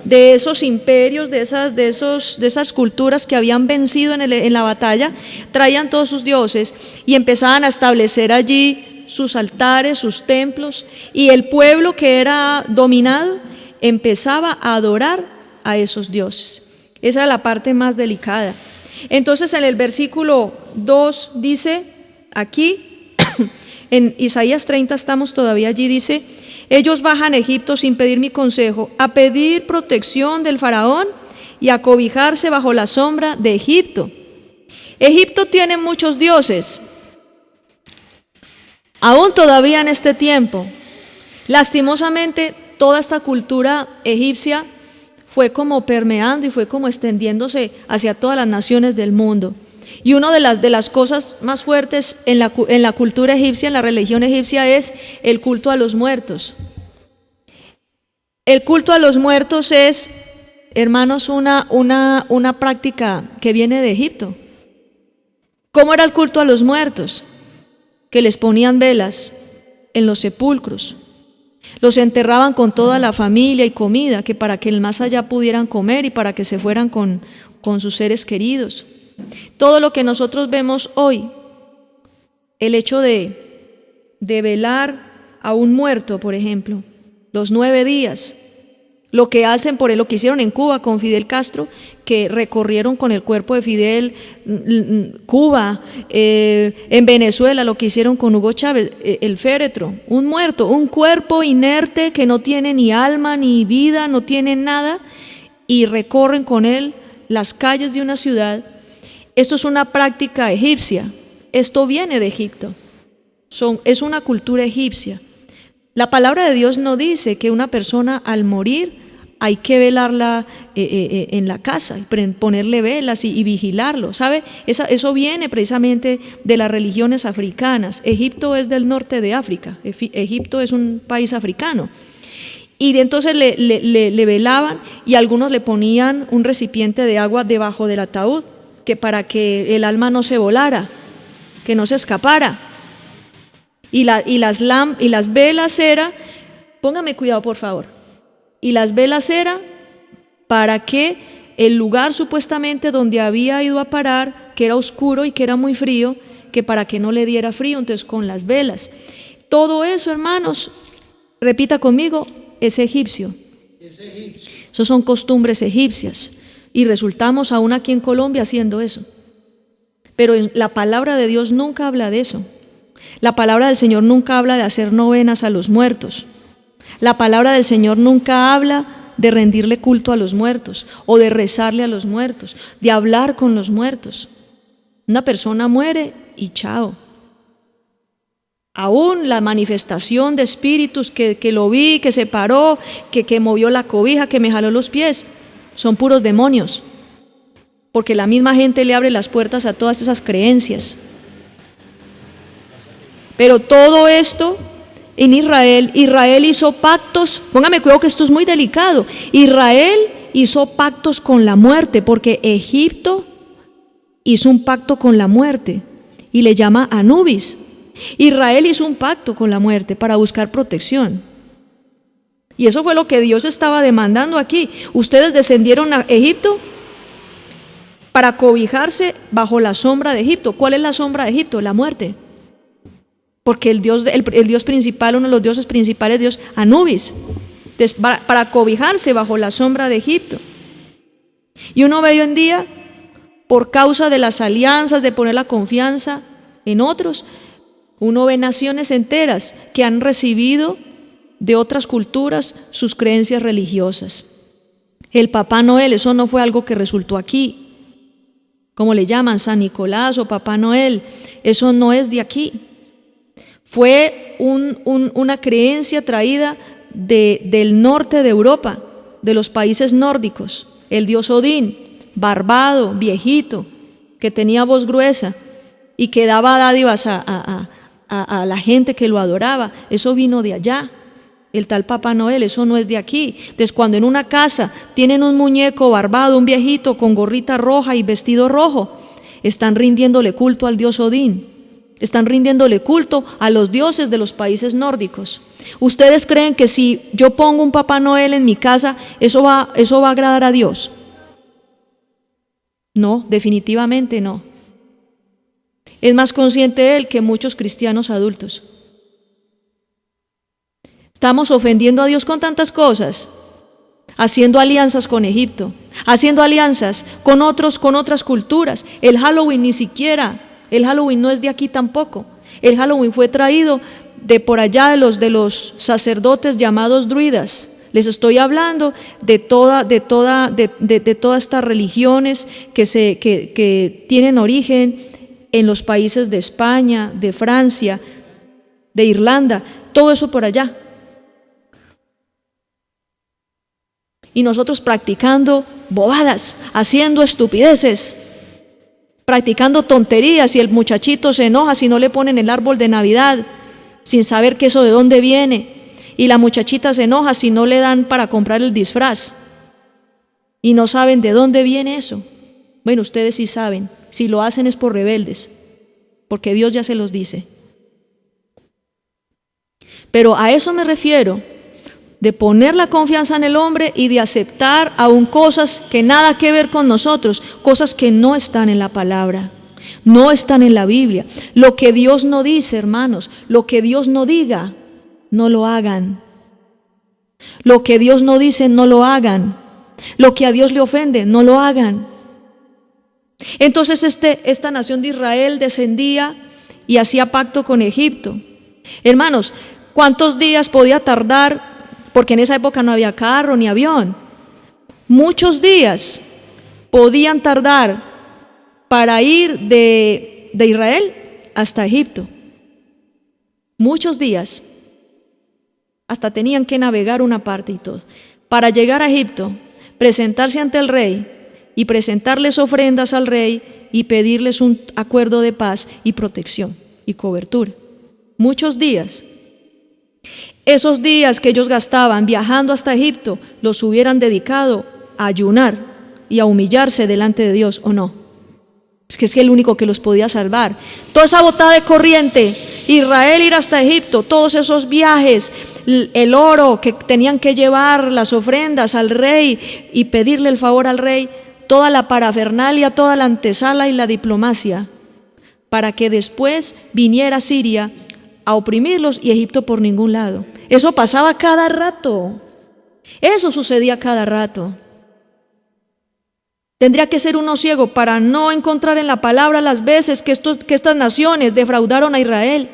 de esos imperios, de esas culturas que habían vencido en la batalla, traían todos sus dioses y empezaban a establecer allí sus altares, sus templos, y el pueblo que era dominado empezaba a adorar a esos dioses. Esa era la parte más delicada. Entonces en el versículo 2 dice, aquí, en Isaías 30 estamos todavía allí, dice: ellos bajan a Egipto sin pedir mi consejo, a pedir protección del faraón y a cobijarse bajo la sombra de Egipto. Egipto tiene muchos dioses, aún todavía en este tiempo. Lastimosamente, toda esta cultura egipcia fue como permeando y fue como extendiéndose hacia todas las naciones del mundo. Y una de las cosas más fuertes en la cultura egipcia, en la religión egipcia, es el culto a los muertos. El culto a los muertos es, hermanos, una práctica que viene de Egipto. ¿Cómo era el culto a los muertos? Que les ponían velas en los sepulcros. Los enterraban con toda la familia y comida, que para que el más allá pudieran comer y para que se fueran con sus seres queridos. Todo lo que nosotros vemos hoy, el hecho de velar a un muerto, por ejemplo, los 9 días, lo que hacen lo que hicieron en Cuba con Fidel Castro, que recorrieron con el cuerpo de Fidel Cuba, en Venezuela lo que hicieron con Hugo Chávez, el féretro, un muerto, un cuerpo inerte que no tiene ni alma ni vida, no tiene nada, y recorren con él las calles de una ciudad. Esto es una práctica egipcia, esto viene de Egipto, es una cultura egipcia. La palabra de Dios no dice que una persona al morir hay que velarla en la casa, ponerle velas y vigilarlo, ¿sabe? Eso viene precisamente de las religiones africanas. Egipto es del norte de África, Egipto es un país africano. Y entonces le velaban, y algunos le ponían un recipiente de agua debajo del ataúd, que para que el alma no se volara, que no se escapara. Y las velas era, póngame cuidado por favor, y las velas era para que el lugar supuestamente donde había ido a parar, que era oscuro y que era muy frío, que para que no le diera frío, entonces con las velas. Todo eso, hermanos, repita conmigo, es egipcio. Esos son costumbres egipcias, y resultamos aún aquí en Colombia haciendo eso. Pero la palabra de Dios nunca habla de eso. La palabra del Señor nunca habla de hacer novenas a los muertos. La palabra del Señor nunca habla de rendirle culto a los muertos o de rezarle a los muertos, de hablar con los muertos. Una persona muere y chao. Aún la manifestación de espíritus que lo vi, que se paró, que movió la cobija, que me jaló los pies, son puros demonios, porque la misma gente le abre las puertas a todas esas creencias. Pero todo esto en Israel hizo pactos, póngame cuidado que esto es muy delicado, Israel hizo pactos con la muerte, porque Egipto hizo un pacto con la muerte y le llama Anubis. Israel hizo un pacto con la muerte para buscar protección. Y eso fue lo que Dios estaba demandando aquí. Ustedes descendieron a Egipto para cobijarse bajo la sombra de Egipto. ¿Cuál es la sombra de Egipto? La muerte. Porque el Dios principal, uno de los dioses principales, Dios Anubis, para cobijarse bajo la sombra de Egipto. Y uno ve hoy en día, por causa de las alianzas, de poner la confianza en otros, uno ve naciones enteras que han recibido de otras culturas sus creencias religiosas. El Papá Noel, eso no fue algo que resultó aquí, como le llaman San Nicolás o Papá Noel, eso no es de aquí. Fue una creencia traída del norte de Europa, de los países nórdicos, el dios Odín, barbado, viejito, que tenía voz gruesa y que daba dádivas a la gente que lo adoraba, eso vino de allá. El tal Papá Noel, eso no es de aquí. Entonces, cuando en una casa tienen un muñeco barbado, un viejito con gorrita roja y vestido rojo, están rindiéndole culto al dios Odín, están rindiéndole culto a los dioses de los países nórdicos. ¿Ustedes creen que si yo pongo un Papá Noel en mi casa, eso va a agradar a Dios? No, definitivamente no. Es más consciente él que muchos cristianos adultos. Estamos ofendiendo a Dios con tantas cosas, haciendo alianzas con Egipto, haciendo alianzas con otras culturas. El Halloween ni siquiera, el Halloween no es de aquí tampoco. El Halloween fue traído de por allá de los sacerdotes llamados druidas. Les estoy hablando de todas estas religiones que tienen origen en los países de España, de Francia, de Irlanda, todo eso por allá. Y nosotros practicando bobadas, haciendo estupideces, practicando tonterías, y el muchachito se enoja si no le ponen el árbol de Navidad, sin saber que eso de dónde viene, y la muchachita se enoja si no le dan para comprar el disfraz, y no saben de dónde viene eso. Bueno, ustedes sí saben, si lo hacen es por rebeldes, porque Dios ya se los dice. Pero a eso me refiero, de poner la confianza en el hombre y de aceptar aún cosas que nada que ver con nosotros, cosas que no están en la palabra, no están en la Biblia. Lo que Dios no dice, hermanos, lo que Dios no diga, no lo hagan. Lo que Dios no dice, no lo hagan. Lo que a Dios le ofende, no lo hagan. Entonces esta nación de Israel descendía y hacía pacto con Egipto. Hermanos, ¿cuántos días podía tardar? Porque en esa época no había carro ni avión. Muchos días podían tardar para ir de Israel hasta Egipto. Muchos días. Hasta tenían que navegar una parte y todo. Para llegar a Egipto, presentarse ante el rey y presentarles ofrendas al rey y pedirles un acuerdo de paz y protección y cobertura. Muchos días. Esos días que ellos gastaban viajando hasta Egipto, los hubieran dedicado a ayunar y a humillarse delante de Dios, ¿o no? Es que es el único que los podía salvar. Toda esa botada de corriente, Israel ir hasta Egipto, todos esos viajes, el oro que tenían que llevar, las ofrendas al rey y pedirle el favor al rey, toda la parafernalia, toda la antesala y la diplomacia, para que después viniera Siria a oprimirlos y Egipto por ningún lado. Eso pasaba cada rato. Eso sucedía cada rato. Tendría que ser uno ciego para no encontrar en la palabra las veces que estas naciones defraudaron a Israel.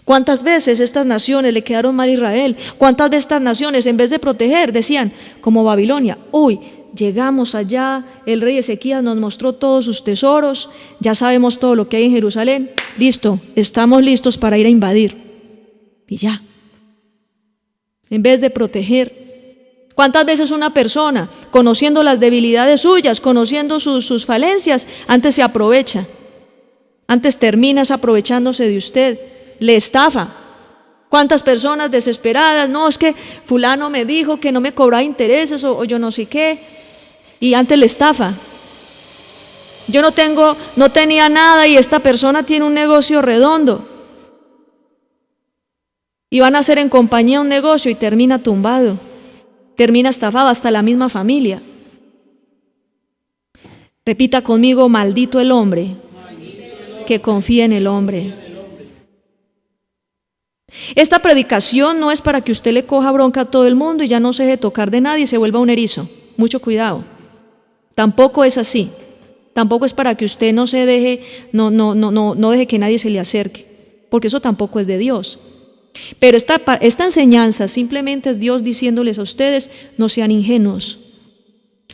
¿Cuántas veces estas naciones le quedaron mal a Israel? ¿Cuántas de estas naciones, en vez de proteger, decían, como Babilonia, uy, llegamos allá, el rey Ezequías nos mostró todos sus tesoros, ya sabemos todo lo que hay en Jerusalén, listo, estamos listos para ir a invadir. Y ya. En vez de proteger. ¿Cuántas veces una persona, conociendo las debilidades suyas, conociendo sus falencias, antes se aprovecha? Antes terminas aprovechándose de usted, le estafa. ¿Cuántas personas desesperadas? No, es que fulano me dijo que no me cobraba intereses o yo no sé qué, y antes le estafa. Yo no tenía nada y esta persona tiene un negocio redondo. Y van a hacer en compañía un negocio y termina tumbado, termina estafado, hasta la misma familia. Repita conmigo, maldito el hombre que confía en el hombre. Esta predicación no es para que usted le coja bronca a todo el mundo y ya no se deje tocar de nadie y se vuelva un erizo. Mucho cuidado. Tampoco es así. Tampoco es para que usted no se deje, no deje que nadie se le acerque, porque eso tampoco es de Dios. Pero esta enseñanza simplemente es Dios diciéndoles a ustedes, no sean ingenuos.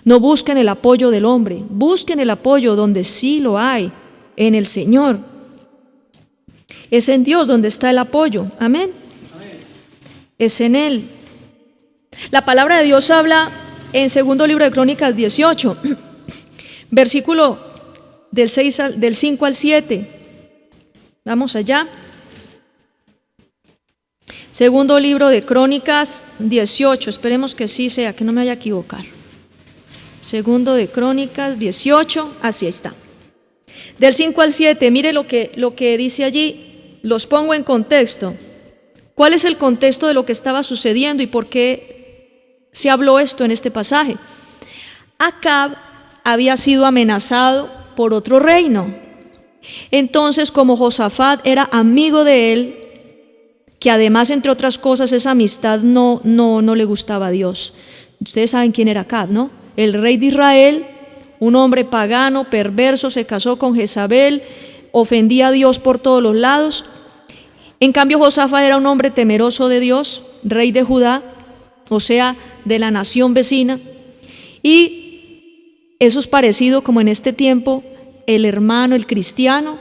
No busquen el apoyo del hombre, busquen el apoyo donde sí lo hay, en el Señor. Es en Dios donde está el apoyo, amén. Es en Él. La palabra de Dios habla en segundo libro de Crónicas 18, Versículo del 5 al 7. Vamos allá. Segundo libro de Crónicas 18. Esperemos que sí sea, que no me vaya a equivocar. Segundo de Crónicas 18. Así está. Del 5 al 7. Mire lo que dice allí. Los pongo en contexto. ¿Cuál es el contexto de lo que estaba sucediendo y por qué se habló esto en este pasaje? Acab había sido amenazado por otro reino. Entonces, como Josafat era amigo de él, que además, entre otras cosas, esa amistad no le gustaba a Dios. Ustedes saben quién era Acab, ¿no? El rey de Israel, un hombre pagano, perverso, se casó con Jezabel, ofendía a Dios por todos los lados. En cambio, Josafat era un hombre temeroso de Dios, rey de Judá, o sea, de la nación vecina. Y eso es parecido como en este tiempo el hermano, el cristiano,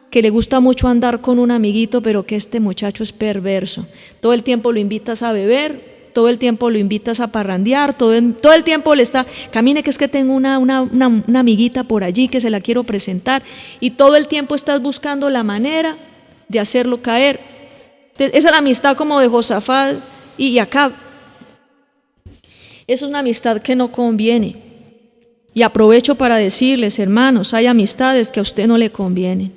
que le gusta mucho andar con un amiguito, pero que este muchacho es perverso. Todo el tiempo lo invitas a beber, todo el tiempo lo invitas a parrandear, todo el tiempo le está, camine que es que tengo una amiguita por allí que se la quiero presentar, y todo el tiempo estás buscando la manera de hacerlo caer. Esa es la amistad como de Josafat y Acab. Esa es una amistad que no conviene. Y aprovecho para decirles, hermanos, hay amistades que a usted no le convienen.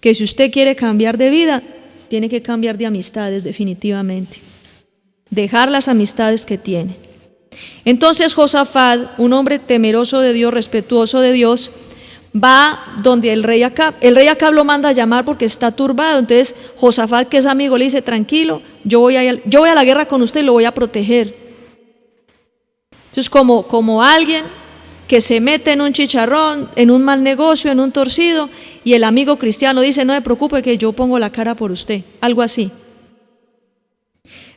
Que si usted quiere cambiar de vida, tiene que cambiar de amistades definitivamente. Dejar las amistades que tiene. Entonces Josafat, un hombre temeroso de Dios, respetuoso de Dios, va donde el rey Acab. El rey Acab lo manda a llamar porque está turbado. Entonces Josafat, que es amigo, le dice: tranquilo, yo voy a la guerra con usted y lo voy a proteger. Entonces como alguien que se mete en un chicharrón, en un mal negocio, en un torcido, y el amigo cristiano dice: no se preocupe que yo pongo la cara por usted. Algo así.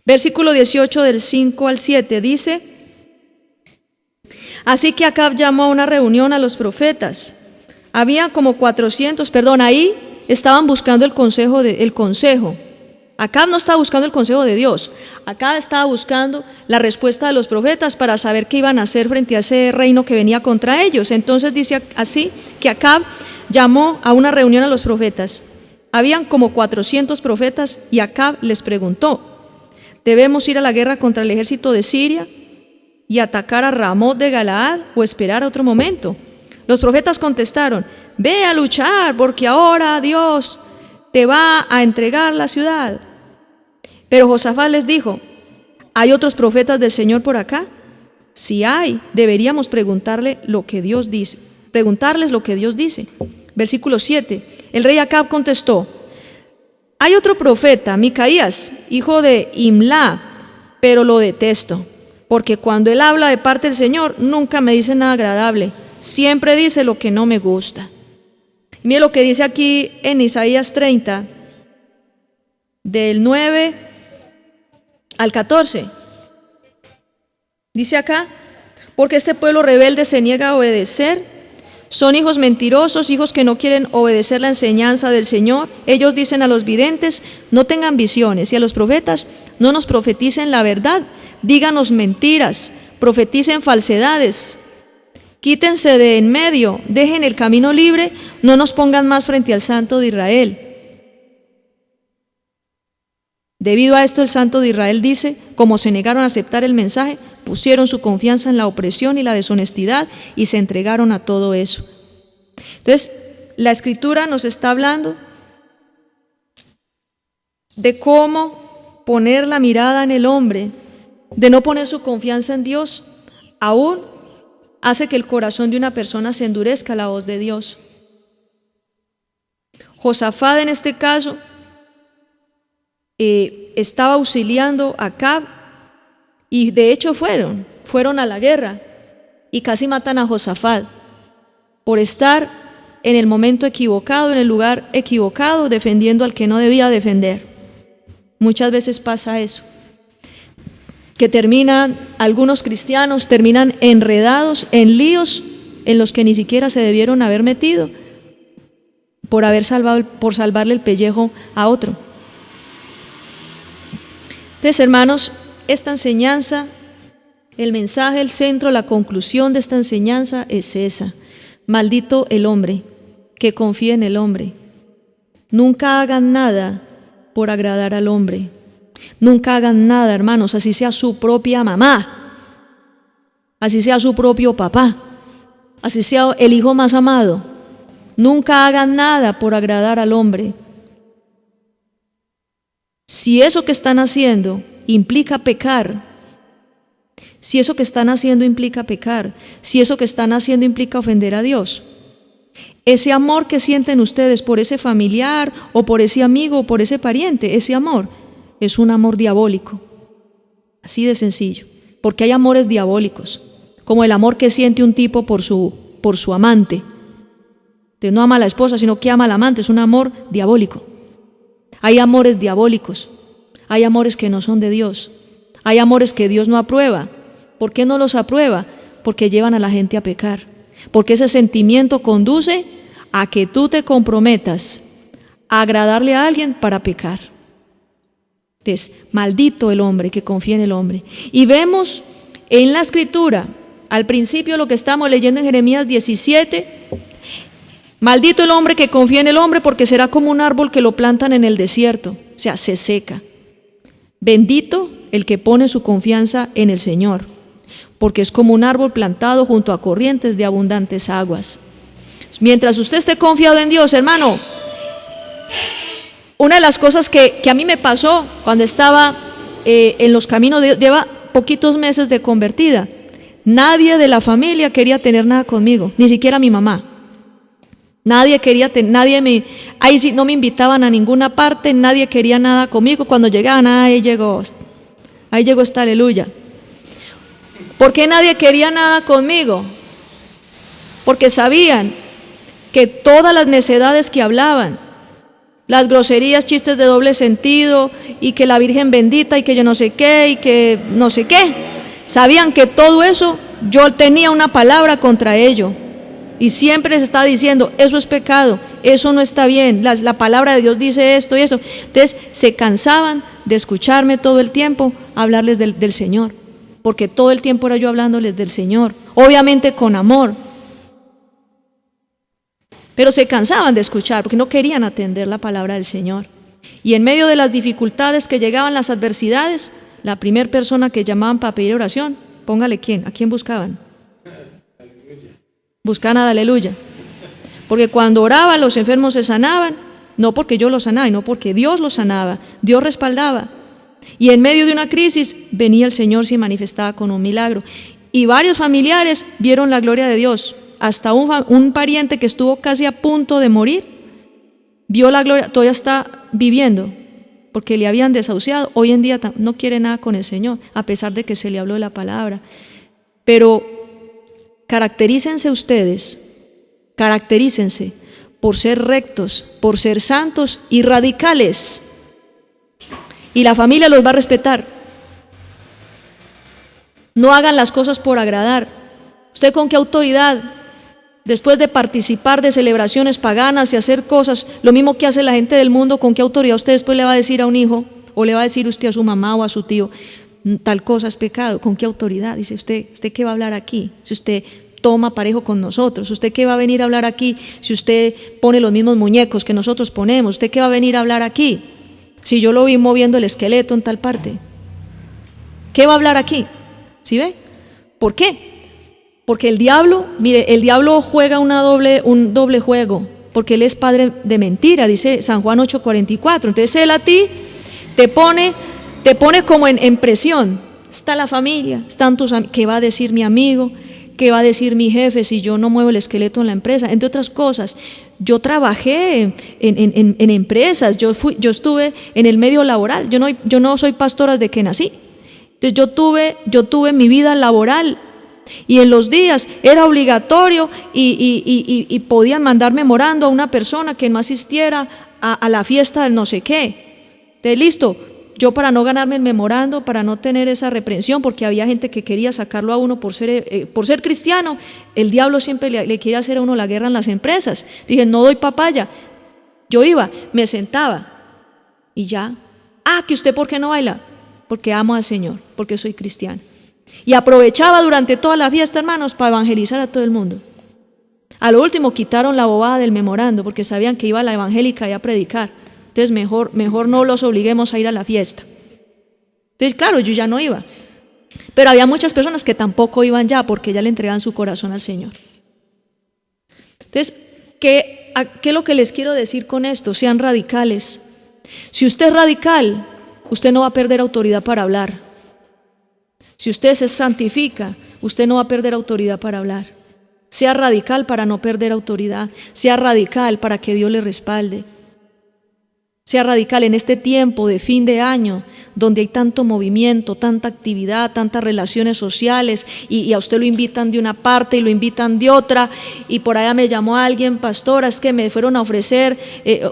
Versículo 18 del 5 al 7 dice: así que Acab llamó a una reunión a los profetas. Había como 400, ahí estaban buscando el consejo. Acab no estaba buscando el consejo de Dios. Acab estaba buscando la respuesta de los profetas para saber qué iban a hacer frente a ese reino que venía contra ellos. Entonces dice así que Acab llamó a una reunión a los profetas. Habían como 400 profetas y Acab les preguntó: ¿debemos ir a la guerra contra el ejército de Siria y atacar a Ramot de Galaad o esperar otro momento? Los profetas contestaron: ve a luchar porque ahora Dios te va a entregar la ciudad. Pero Josafat les dijo: ¿hay otros profetas del Señor por acá? Si hay, deberíamos preguntarles lo que Dios dice. Versículo 7. El rey Acab contestó: hay otro profeta, Micaías, hijo de Imlá, pero lo detesto, porque cuando él habla de parte del Señor, nunca me dice nada agradable, siempre dice lo que no me gusta. Y mire lo que dice aquí en Isaías 30, del 9 al 14. Dice acá: porque este pueblo rebelde se niega a obedecer, son hijos mentirosos, hijos que no quieren obedecer la enseñanza del Señor. Ellos dicen a los videntes: no tengan visiones, y a los profetas: no nos profeticen la verdad, díganos mentiras, profeticen falsedades. Quítense de en medio, dejen el camino libre, no nos pongan más frente al Santo de Israel. Debido a esto, el Santo de Israel dice: como se negaron a aceptar el mensaje, pusieron su confianza en la opresión y la deshonestidad y se entregaron a todo eso. Entonces, la Escritura nos está hablando de cómo poner la mirada en el hombre, de no poner su confianza en Dios, aún hace que el corazón de una persona se endurezca a la voz de Dios. Josafat, en este caso, estaba auxiliando a Acab, y de hecho fueron a la guerra y casi matan a Josafat por estar en el momento equivocado, en el lugar equivocado, defendiendo al que no debía defender. Muchas veces pasa eso, que algunos cristianos terminan enredados en líos en los que ni siquiera se debieron haber metido por salvarle el pellejo a otro. Entonces, hermanos, esta enseñanza, el mensaje, el centro, la conclusión de esta enseñanza es esa. Maldito el hombre que confía en el hombre. Nunca hagan nada por agradar al hombre. Nunca hagan nada, hermanos, así sea su propia mamá, así sea su propio papá, así sea el hijo más amado. Nunca hagan nada por agradar al hombre. Si eso que están haciendo implica pecar, si eso que están haciendo implica pecar, si eso que están haciendo implica ofender a Dios, ese amor que sienten ustedes por ese familiar o por ese amigo o por ese pariente, ese amor es un amor diabólico. Así de sencillo. Porque hay amores diabólicos, como el amor que siente un tipo por su amante. Entonces no ama a la esposa, sino que ama al amante, es un amor diabólico. Hay amores diabólicos, hay amores que no son de Dios, hay amores que Dios no aprueba. ¿Por qué no los aprueba? Porque llevan a la gente a pecar, porque ese sentimiento conduce a que tú te comprometas a agradarle a alguien para pecar. Entonces, maldito el hombre que confía en el hombre. Y vemos en la Escritura, al principio lo que estamos leyendo en Jeremías 17, maldito el hombre que confía en el hombre, porque será como un árbol que lo plantan en el desierto, o sea, se seca. Bendito el que pone su confianza en el Señor, porque es como un árbol plantado junto a corrientes de abundantes aguas. Mientras usted esté confiado en Dios, hermano, una de las cosas que a mí me pasó cuando estaba en los caminos de Dios, lleva poquitos meses de convertida, nadie de la familia quería tener nada conmigo, ni siquiera mi mamá. Nadie quería, ahí sí no me invitaban a ninguna parte, nadie quería nada conmigo. Cuando llegaban, ahí llegó esta aleluya. ¿Por qué nadie quería nada conmigo? Porque sabían que todas las necedades que hablaban, las groserías, chistes de doble sentido, y que la Virgen bendita, y que yo no sé qué, y que no sé qué, sabían que todo eso, yo tenía una palabra contra ello. Y siempre les está diciendo, eso es pecado, eso no está bien, la palabra de Dios dice esto y eso. Entonces se cansaban de escucharme todo el tiempo hablarles del Señor, porque todo el tiempo era yo hablándoles del Señor, obviamente con amor. Pero se cansaban de escuchar porque no querían atender la palabra del Señor. Y en medio de las dificultades que llegaban, las adversidades, la primera persona que llamaban para pedir oración, póngale quién, ¿a quién buscaban? Buscan a aleluya, porque cuando oraban los enfermos se sanaban, no porque yo los sanaba, no porque Dios los sanaba, Dios respaldaba. Y en medio de una crisis venía el Señor, se manifestaba con un milagro. Y varios familiares vieron la gloria de Dios, hasta un pariente que estuvo casi a punto de morir, vio la gloria, todavía está viviendo, porque le habían desahuciado, hoy en día no quiere nada con el Señor, a pesar de que se le habló de la palabra. Pero caracterícense ustedes, caracterícense por ser rectos, por ser santos y radicales. Y la familia los va a respetar. No hagan las cosas por agradar. ¿Usted con qué autoridad, después de participar de celebraciones paganas y hacer cosas, lo mismo que hace la gente del mundo, con qué autoridad usted después le va a decir a un hijo, o le va a decir usted a su mamá o a su tío, tal cosa es pecado? ¿Con qué autoridad? Dice usted qué va a hablar aquí si usted toma parejo con nosotros? ¿Usted qué va a venir a hablar aquí si usted pone los mismos muñecos que nosotros ponemos? ¿Usted qué va a venir a hablar aquí si yo lo vi moviendo el esqueleto en tal parte? ¿Qué va a hablar aquí? ¿Sí ve? ¿Por qué? Porque el diablo, mire, el diablo juega un doble juego, porque él es padre de mentira, dice San Juan 8:44. Entonces él a ti te pone como en presión. Está la familia, están tus amigos. ¿Qué va a decir mi amigo? ¿Qué va a decir mi jefe si yo no muevo el esqueleto en la empresa? Entre otras cosas, yo trabajé en empresas, yo estuve en el medio laboral, yo no soy pastora desde que nací. Entonces yo tuve mi vida laboral, y en los días era obligatorio y podían mandar memorando a una persona que no asistiera a la fiesta del no sé qué. Entonces listo, yo para no ganarme el memorando, para no tener esa reprensión, porque había gente que quería sacarlo a uno por ser cristiano, el diablo siempre le quiere hacer a uno la guerra en las empresas. Dije, no doy papaya. Yo iba, me sentaba y ya. ¿Que usted por qué no baila? Porque amo al Señor, porque soy cristiano. Y aprovechaba durante toda la fiesta, hermanos, para evangelizar a todo el mundo. A lo último quitaron la bobada del memorando porque sabían que iba a la evangélica y a predicar. Entonces mejor no los obliguemos a ir a la fiesta. Entonces claro, yo ya no iba. Pero había muchas personas que tampoco iban ya porque ya le entregaban su corazón al Señor. Entonces, ¿qué es lo que les quiero decir con esto? Sean radicales. Si usted es radical, usted no va a perder autoridad para hablar. Si usted se santifica, usted no va a perder autoridad para hablar. Sea radical para no perder autoridad. Sea radical para que Dios le respalde. Sea radical en este tiempo de fin de año, donde hay tanto movimiento, tanta actividad, tantas relaciones sociales, y a usted lo invitan de una parte y lo invitan de otra, y por allá me llamó alguien, pastora, es que me fueron a ofrecer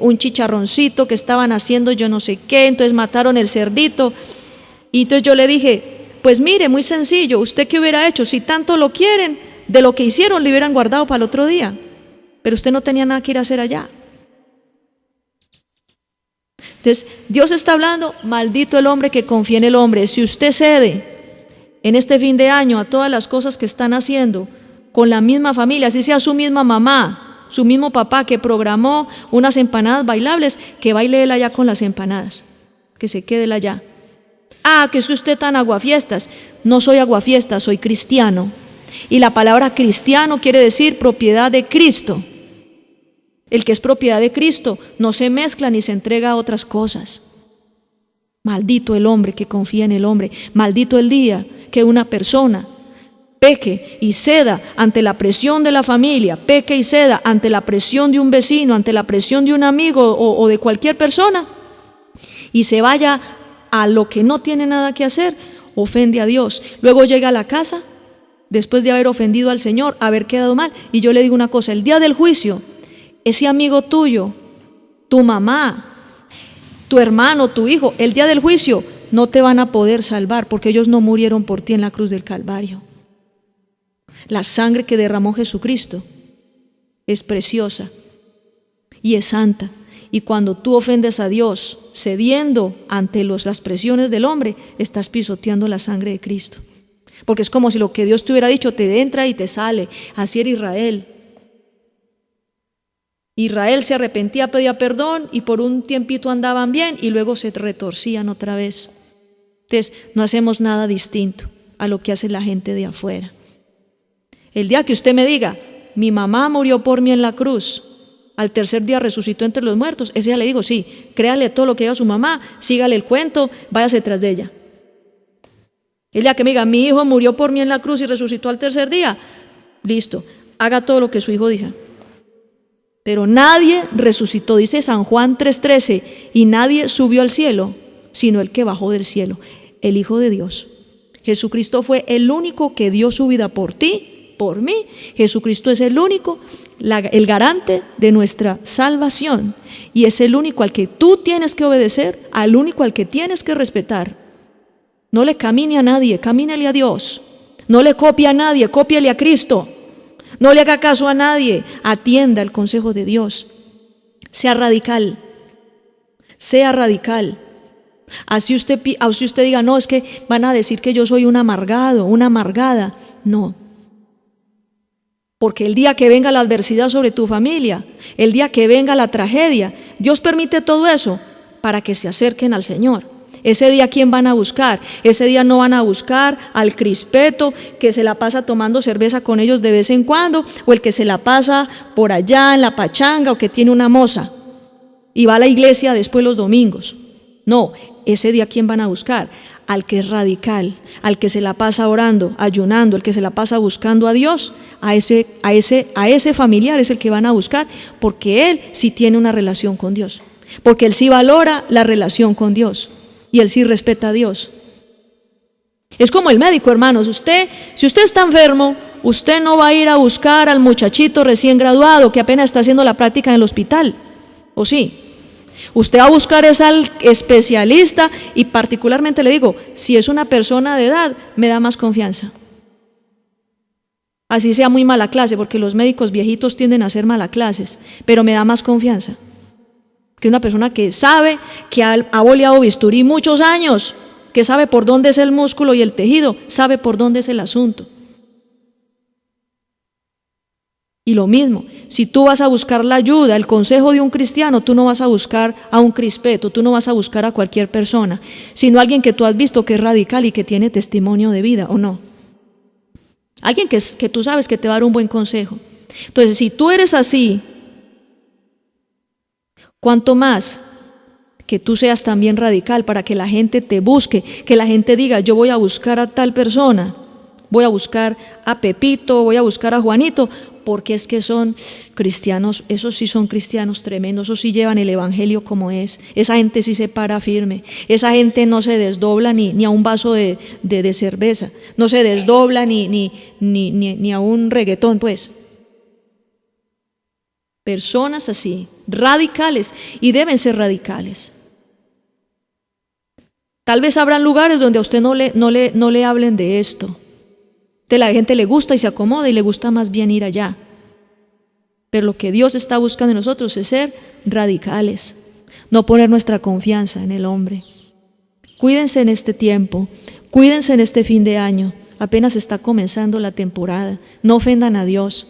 un chicharroncito que estaban haciendo yo no sé qué, entonces mataron el cerdito, y entonces yo le dije, pues mire, muy sencillo, ¿usted qué hubiera hecho? Si tanto lo quieren, de lo que hicieron le hubieran guardado para el otro día, pero usted no tenía nada que ir a hacer allá. Entonces, Dios está hablando, maldito el hombre que confía en el hombre. Si usted cede en este fin de año a todas las cosas que están haciendo con la misma familia, así sea su misma mamá, su mismo papá que programó unas empanadas bailables, que baile él allá con las empanadas, que se quede él allá. Que es que usted tan aguafiestas. No soy aguafiestas, soy cristiano. Y la palabra cristiano quiere decir propiedad de Cristo. El que es propiedad de Cristo no se mezcla ni se entrega a otras cosas. Maldito el hombre que confía en el hombre. Maldito el día que una persona peque y ceda ante la presión de la familia, peque y ceda ante la presión de un vecino, ante la presión de un amigo o de cualquier persona, y se vaya a lo que no tiene nada que hacer, ofende a Dios. Luego llega a la casa, después de haber ofendido al Señor, haber quedado mal. Y yo le digo una cosa, el día del juicio, ese amigo tuyo, tu mamá, tu hermano, tu hijo, el día del juicio no te van a poder salvar porque ellos no murieron por ti en la cruz del Calvario. La sangre que derramó Jesucristo es preciosa y es santa. Y cuando tú ofendes a Dios, cediendo ante las presiones del hombre, estás pisoteando la sangre de Cristo. Porque es como si lo que Dios te hubiera dicho te entra y te sale. Así era Israel. Israel se arrepentía, pedía perdón y por un tiempito andaban bien y luego se retorcían otra vez. Entonces no hacemos nada distinto a lo que hace la gente de afuera. El día que usted me diga, mi mamá murió por mí en la cruz, al tercer día resucitó entre los muertos, ese día le digo, sí, créale todo lo que diga su mamá, sígale el cuento, váyase tras de ella. El día que me diga, mi hijo murió por mí en la cruz y resucitó al tercer día, listo, haga todo lo que su hijo diga. Pero nadie resucitó, dice San Juan 3:13, y nadie subió al cielo, sino el que bajó del cielo, el Hijo de Dios. Jesucristo fue el único que dio su vida por ti, por mí. Jesucristo es el único, el garante de nuestra salvación, y es el único al que tú tienes que obedecer, al único al que tienes que respetar. No le camine a nadie, camínale a Dios. No le copie a nadie, cópiale a Cristo. No le haga caso a nadie, atienda el consejo de Dios. Sea radical, sea radical. Así usted diga, no, es que van a decir que yo soy un amargado, una amargada. No. Porque el día que venga la adversidad sobre tu familia, el día que venga la tragedia, Dios permite todo eso para que se acerquen al Señor. Ese día, ¿quién van a buscar? Ese día no van a buscar al crispeto que se la pasa tomando cerveza con ellos de vez en cuando, o el que se la pasa por allá en la pachanga, o que tiene una moza y va a la iglesia después los domingos. No, ese día, ¿quién van a buscar? Al que es radical, al que se la pasa orando, ayunando, el que se la pasa buscando a Dios. A ese familiar es el que van a buscar, porque él sí tiene una relación con Dios, porque él sí valora la relación con Dios. Y él sí respeta a Dios. Es como el médico, hermanos. Si usted está enfermo, usted no va a ir a buscar al muchachito recién graduado que apenas está haciendo la práctica en el hospital. ¿O sí? Usted va a buscar es al especialista, y particularmente le digo, si es una persona de edad, me da más confianza. Así sea muy mala clase, porque los médicos viejitos tienden a ser mala clases, pero me da más confianza que una persona que sabe, que ha boleado bisturí muchos años, que sabe por dónde es el músculo y el tejido, sabe por dónde es el asunto. Y lo mismo, si tú vas a buscar la ayuda, el consejo de un cristiano, tú no vas a buscar a un crispeto, tú no vas a buscar a cualquier persona, sino a alguien que tú has visto que es radical y que tiene testimonio de vida, ¿o no? Alguien que tú sabes que te va a dar un buen consejo. Entonces, si tú eres así, ¿cuánto más que tú seas también radical para que la gente te busque, que la gente diga, yo voy a buscar a tal persona, voy a buscar a Pepito, voy a buscar a Juanito, porque es que son cristianos, esos sí son cristianos tremendos, esos sí llevan el evangelio como es, esa gente sí se para firme, esa gente no se desdobla ni a un vaso de cerveza, no se desdobla ni a un reggaetón, pues. Personas así, radicales, y deben ser radicales. Tal vez habrán lugares donde a usted no le hablen de esto. La gente le gusta y se acomoda y le gusta más bien ir allá. Pero lo que Dios está buscando en nosotros es ser radicales, no poner nuestra confianza en el hombre. Cuídense en este tiempo, cuídense en este fin de año, apenas está comenzando la temporada, no ofendan a Dios,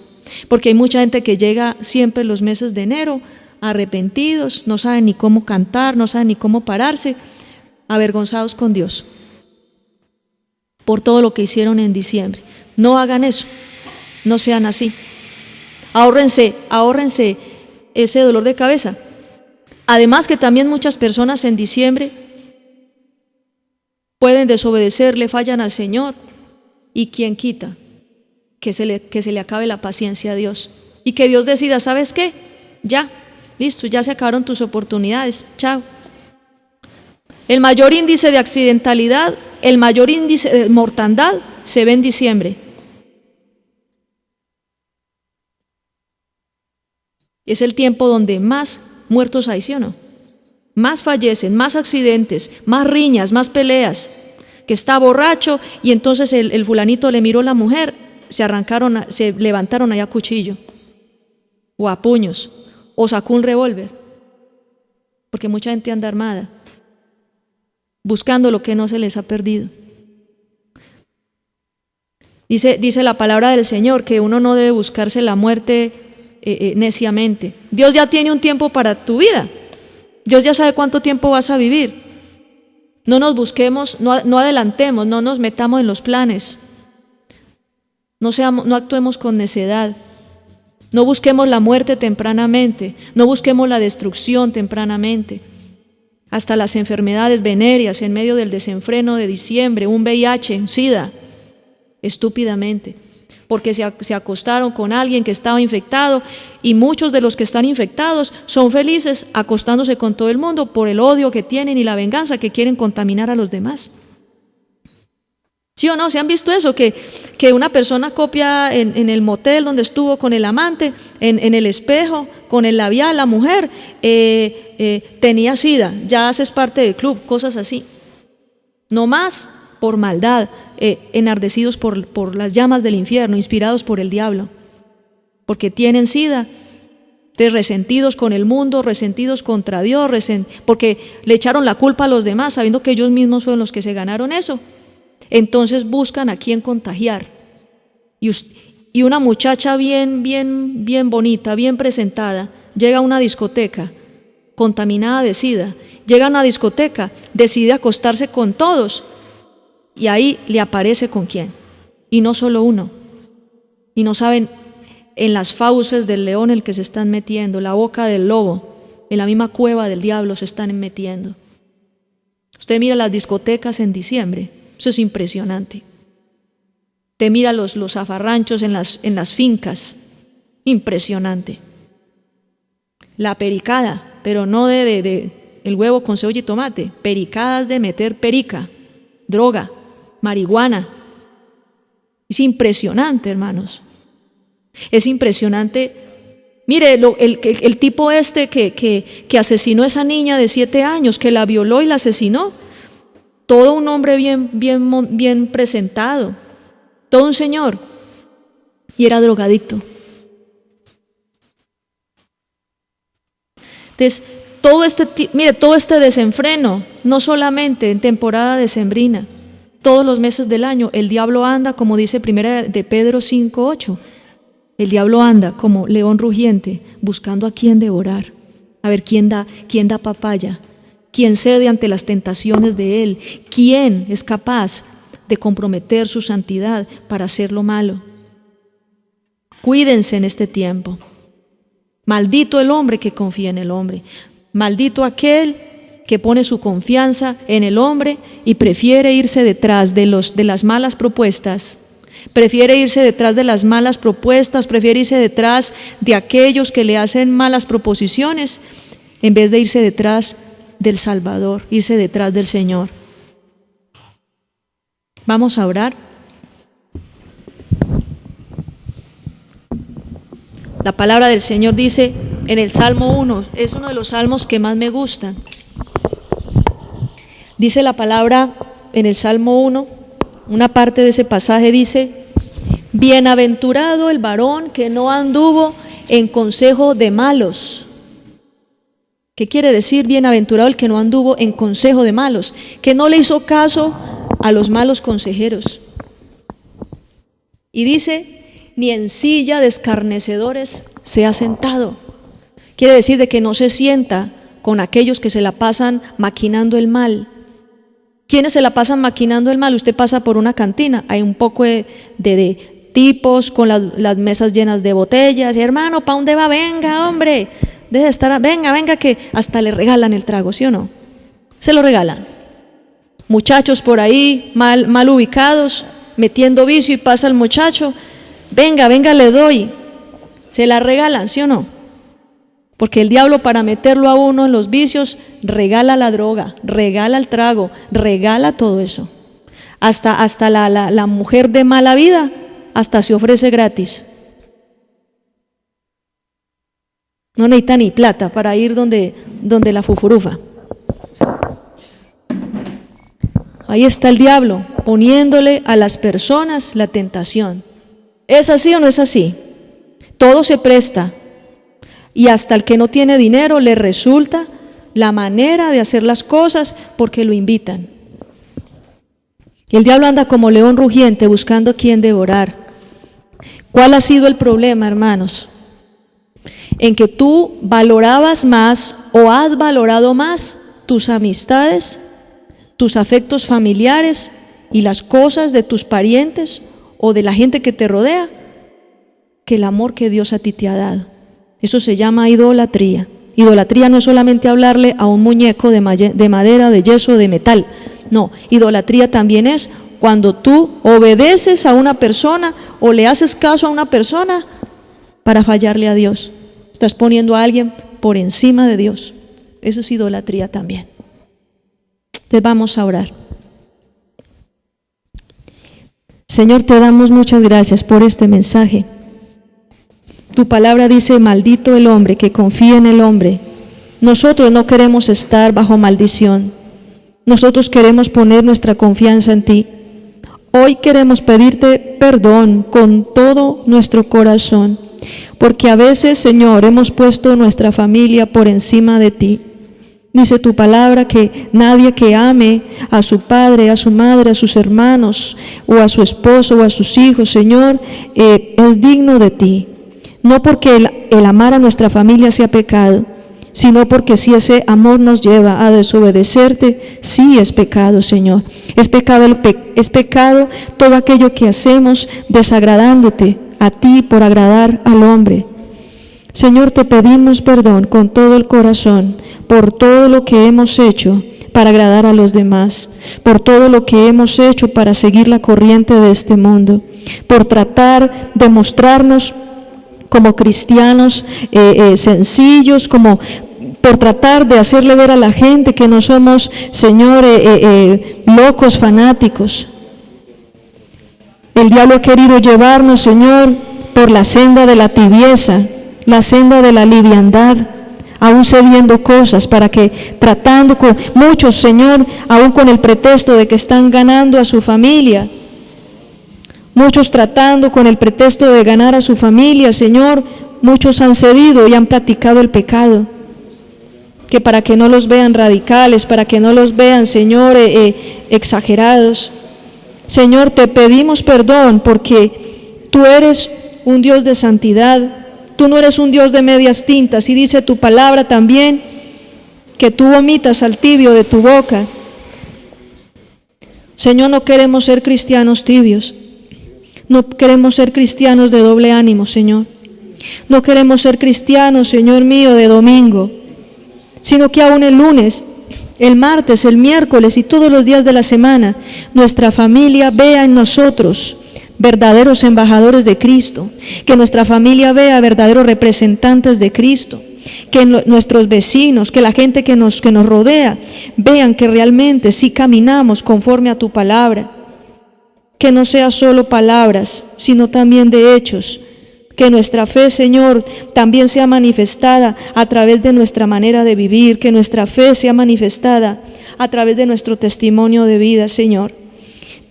porque hay mucha gente que llega siempre en los meses de enero arrepentidos, no saben ni cómo cantar, no saben ni cómo pararse, avergonzados con Dios por todo lo que hicieron en diciembre. No hagan eso, no sean así. Ahórrense ese dolor de cabeza. Además que también muchas personas en diciembre pueden desobedecer, le fallan al Señor, y ¿quién quita que se le acabe la paciencia a Dios? Y que Dios decida, ¿sabes qué? Ya, listo, ya se acabaron tus oportunidades, chao. El mayor índice de accidentalidad, el mayor índice de mortandad se ve en diciembre. Es el tiempo donde más muertos hay, ¿sí o no? Más fallecen, más accidentes, más riñas, más peleas. Que está borracho y entonces el fulanito le miró a la mujer, se levantaron allá a cuchillo, o a puños, o sacó un revólver. Porque mucha gente anda armada, buscando lo que no se les ha perdido. Dice la palabra del Señor que uno no debe buscarse la muerte neciamente. Dios ya tiene un tiempo para tu vida. Dios ya sabe cuánto tiempo vas a vivir. No nos busquemos, no adelantemos, no nos metamos en los planes. No actuemos con necedad. No busquemos la muerte tempranamente. No busquemos la destrucción tempranamente. Hasta las enfermedades venéreas en medio del desenfreno de diciembre, un VIH, un SIDA, estúpidamente, porque se acostaron con alguien que estaba infectado, y muchos de los que están infectados son felices acostándose con todo el mundo por el odio que tienen y la venganza que quieren contaminar a los demás. ¿Sí o no? ¿Se han visto eso? Que una persona copia en el motel donde estuvo con el amante, en el espejo, con el labial, la mujer tenía SIDA, ya haces parte del club, cosas así. No más por maldad, enardecidos por las llamas del infierno, inspirados por el diablo, porque tienen SIDA, resentidos con el mundo, resentidos contra Dios, porque le echaron la culpa a los demás, sabiendo que ellos mismos fueron los que se ganaron eso. Entonces buscan a quién contagiar. Y una muchacha bien bonita, bien presentada, llega a una discoteca contaminada de SIDA, llega a una discoteca, decide acostarse con todos, y ahí le aparece con quién. Y no solo uno. Y no saben en las fauces del león en el que se están metiendo, la boca del lobo, en la misma cueva del diablo se están metiendo. Usted mira las discotecas en diciembre, eso es impresionante. Te mira los zafarranchos en las fincas, impresionante. La pericada, pero no de el huevo con cebolla y tomate, pericadas de meter perica, droga, marihuana. Es impresionante, hermanos. Es impresionante. Mire, el tipo que asesinó a esa niña de 7 años, que la violó y la asesinó, todo un hombre bien presentado, todo un señor, y era drogadicto. Entonces, todo este desenfreno, no solamente en temporada decembrina, todos los meses del año, el diablo anda, como dice 1 de Pedro 5:8, El diablo anda como león rugiente, buscando a quién devorar, a ver quién da papaya, quién cede ante las tentaciones de él, quién es capaz de comprometer su santidad para hacer lo malo. Cuídense en este tiempo. Maldito el hombre que confía en el hombre. Maldito aquel que pone su confianza en el hombre y prefiere irse detrás de las malas propuestas. Prefiere irse detrás de las malas propuestas, prefiere irse detrás de aquellos que le hacen malas proposiciones, en vez de irse detrás del Salvador, irse detrás del Señor. Vamos a orar. La palabra del Señor dice en el Salmo 1, es uno de los salmos que más me gustan. Dice la palabra en el Salmo 1, una parte de ese pasaje dice: bienaventurado el varón que no anduvo en consejo de malos. ¿Qué quiere decir bienaventurado el que no anduvo en consejo de malos? Que no le hizo caso a los malos consejeros. Y dice: ni en silla de escarnecedores se ha sentado. Quiere decir de que no se sienta con aquellos que se la pasan maquinando el mal. ¿Quiénes se la pasan maquinando el mal? Usted pasa por una cantina, hay un poco de tipos con las mesas llenas de botellas. Y hermano, ¿para dónde va? Venga, hombre, deje de estar, venga, que hasta le regalan el trago, ¿sí o no? Se lo regalan. Muchachos por ahí, mal ubicados, metiendo vicio, y pasa el muchacho, venga, le doy. Se la regalan, ¿sí o no? Porque el diablo, para meterlo a uno en los vicios, regala la droga, regala el trago, regala todo eso. Hasta la mujer de mala vida, hasta se ofrece gratis. No necesita ni plata para ir donde la fufurufa. Ahí está el diablo, poniéndole a las personas la tentación. ¿Es así o no es así? Todo se presta. Y hasta el que no tiene dinero le resulta la manera de hacer las cosas porque lo invitan. Y el diablo anda como león rugiente buscando a quien devorar. ¿Cuál ha sido el problema, hermanos? En que tú valorabas más o has valorado más tus amistades, tus afectos familiares y las cosas de tus parientes o de la gente que te rodea que el amor que Dios a ti te ha dado. Eso se llama idolatría. Idolatría no es solamente hablarle a un muñeco de madera, de yeso, de metal. No, idolatría también es cuando tú obedeces a una persona o le haces caso a una persona para fallarle a Dios. Estás poniendo a alguien por encima de Dios. Eso es idolatría también. Entonces vamos a orar. Señor, te damos muchas gracias por este mensaje. Tu palabra dice: maldito el hombre que confía en el hombre. Nosotros no queremos estar bajo maldición. Nosotros queremos poner nuestra confianza en ti. Hoy queremos pedirte perdón con todo nuestro corazón, porque a veces, Señor, hemos puesto nuestra familia por encima de ti. Dice tu palabra que nadie que ame a su padre, a su madre, a sus hermanos, o a su esposo, o a sus hijos, Señor, es digno de ti. No porque el amar a nuestra familia sea pecado, sino porque si ese amor nos lleva a desobedecerte, sí es pecado, Señor. Es pecado todo aquello que hacemos desagradándote a ti por agradar al hombre. Señor, te pedimos perdón con todo el corazón por todo lo que hemos hecho para agradar a los demás, por todo lo que hemos hecho para seguir la corriente de este mundo, por tratar de mostrarnos como cristianos sencillos, por tratar de hacerle ver a la gente que no somos, Señor, locos fanáticos. El diablo ha querido llevarnos, Señor, por la senda de la tibieza, la senda de la liviandad, aún cediendo cosas para que, tratando con muchos, Señor, aún con el pretexto de que están ganando a su familia, muchos tratando con el pretexto de ganar a su familia, Señor, muchos han cedido y han practicado el pecado, que para que no los vean radicales, para que no los vean, Señor, exagerados. Señor, te pedimos perdón porque tú eres un Dios de santidad, tú no eres un Dios de medias tintas, y dice tu palabra también que tú vomitas al tibio de tu boca. Señor, no queremos ser cristianos tibios, no queremos ser cristianos de doble ánimo, Señor. No queremos ser cristianos, Señor mío, de domingo, sino que aún el lunes, el martes, el miércoles y todos los días de la semana, nuestra familia vea en nosotros verdaderos embajadores de Cristo, que nuestra familia vea verdaderos representantes de Cristo, que nuestros vecinos, que la gente que nos rodea, vean que realmente sí caminamos conforme a tu palabra, que no sea solo palabras, sino también de hechos, que nuestra fe, Señor, también sea manifestada a través de nuestra manera de vivir, que nuestra fe sea manifestada a través de nuestro testimonio de vida, Señor.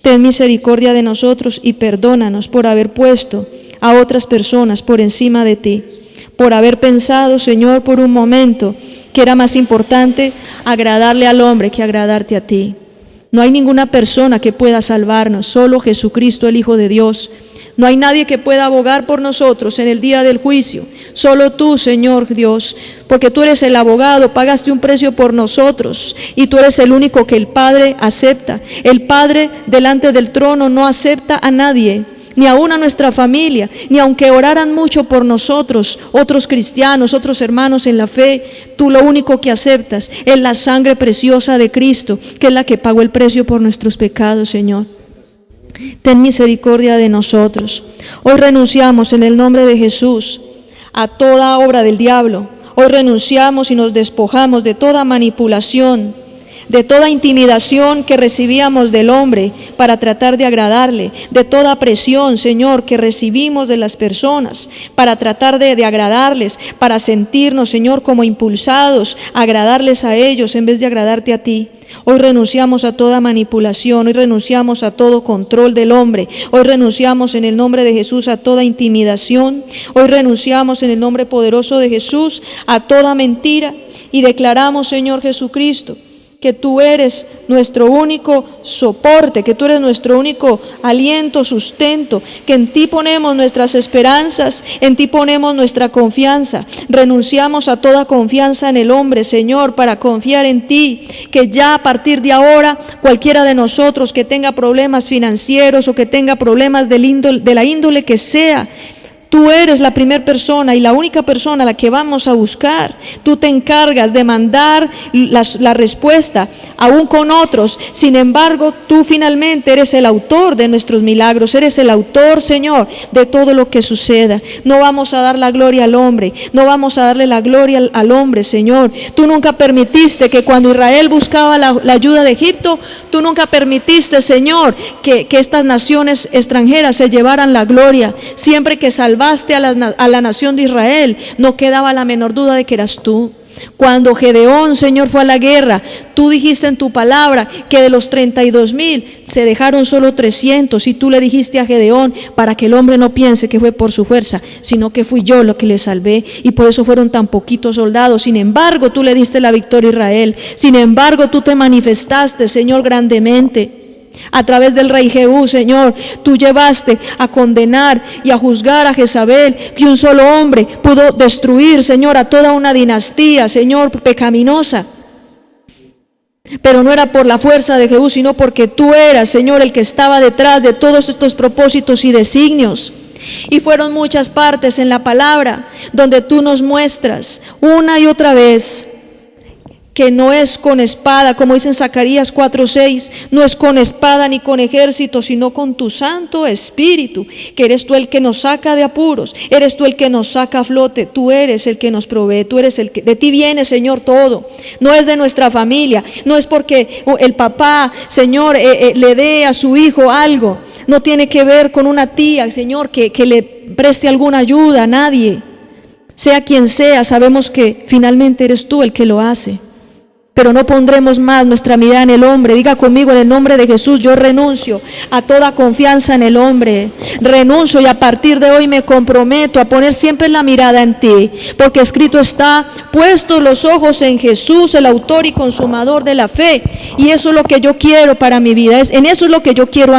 Ten misericordia de nosotros y perdónanos por haber puesto a otras personas por encima de ti, por haber pensado, Señor, por un momento que era más importante agradarle al hombre que agradarte a ti. No hay ninguna persona que pueda salvarnos, solo Jesucristo, el Hijo de Dios. No hay nadie que pueda abogar por nosotros en el día del juicio, solo tú, Señor Dios, porque tú eres el abogado, pagaste un precio por nosotros y tú eres el único que el Padre acepta. El Padre delante del trono no acepta a nadie, ni aún a nuestra familia, ni aunque oraran mucho por nosotros, otros cristianos, otros hermanos en la fe, tú lo único que aceptas es la sangre preciosa de Cristo, que es la que pagó el precio por nuestros pecados, Señor. Ten misericordia de nosotros. Hoy renunciamos en el nombre de Jesús a toda obra del diablo. Hoy renunciamos y nos despojamos de toda manipulación, de toda intimidación que recibíamos del hombre para tratar de agradarle, de toda presión, Señor, que recibimos de las personas para tratar de agradarles, para sentirnos, Señor, como impulsados a agradarles a ellos en vez de agradarte a ti. Hoy renunciamos a toda manipulación, hoy renunciamos a todo control del hombre, hoy renunciamos en el nombre de Jesús a toda intimidación, hoy renunciamos en el nombre poderoso de Jesús a toda mentira y declaramos, Señor Jesucristo, que tú eres nuestro único soporte, que tú eres nuestro único aliento, sustento, que en ti ponemos nuestras esperanzas, en ti ponemos nuestra confianza. Renunciamos a toda confianza en el hombre, Señor, para confiar en ti, que ya a partir de ahora cualquiera de nosotros que tenga problemas financieros o que tenga problemas de la índole que sea, tú eres la primera persona y la única persona a la que vamos a buscar. Tú te encargas de mandar la respuesta, aún con otros. Sin embargo, tú finalmente eres el autor de nuestros milagros. Eres el autor, Señor, de todo lo que suceda. No vamos a dar la gloria al hombre. No vamos a darle la gloria al hombre, Señor. Tú nunca permitiste que cuando Israel buscaba la ayuda de Egipto, tú nunca permitiste, Señor, que estas naciones extranjeras se llevaran la gloria. Siempre que salvaste a la nación de Israel, no quedaba la menor duda de que eras tú. Cuando Gedeón, Señor, fue a la guerra, tú dijiste en tu palabra que de los 32,000 se dejaron solo 300, y tú le dijiste a Gedeón, para que el hombre no piense que fue por su fuerza, sino que fui yo lo que le salvé, y por eso fueron tan poquitos soldados. Sin embargo, tú le diste la victoria a Israel. Sin embargo, tú te manifestaste, Señor, grandemente. A través del rey Jehú, Señor, tú llevaste a condenar y a juzgar a Jezabel, que un solo hombre pudo destruir, Señor, a toda una dinastía, Señor, pecaminosa. Pero no era por la fuerza de Jehú, sino porque tú eras, Señor, el que estaba detrás de todos estos propósitos y designios. Y fueron muchas partes en la palabra donde tú nos muestras una y otra vez que no es con espada, como dice en Zacarías 4:6, no es con espada ni con ejército, sino con tu Santo Espíritu, que eres tú el que nos saca de apuros, eres tú el que nos saca a flote, tú eres el que nos provee, tú eres el que, de ti viene, Señor, todo. No es de nuestra familia, no es porque el papá, Señor, le dé a su hijo algo, no tiene que ver con una tía, Señor, que le preste alguna ayuda a nadie. Sea quien sea, sabemos que finalmente eres tú el que lo hace. Pero no pondremos más nuestra mirada en el hombre. Diga conmigo, en el nombre de Jesús, yo renuncio a toda confianza en el hombre. Renuncio, y a partir de hoy me comprometo a poner siempre la mirada en ti, porque escrito está, puestos los ojos en Jesús, el autor y consumador de la fe. Y eso es lo que yo quiero para mi vida, en eso es lo que yo quiero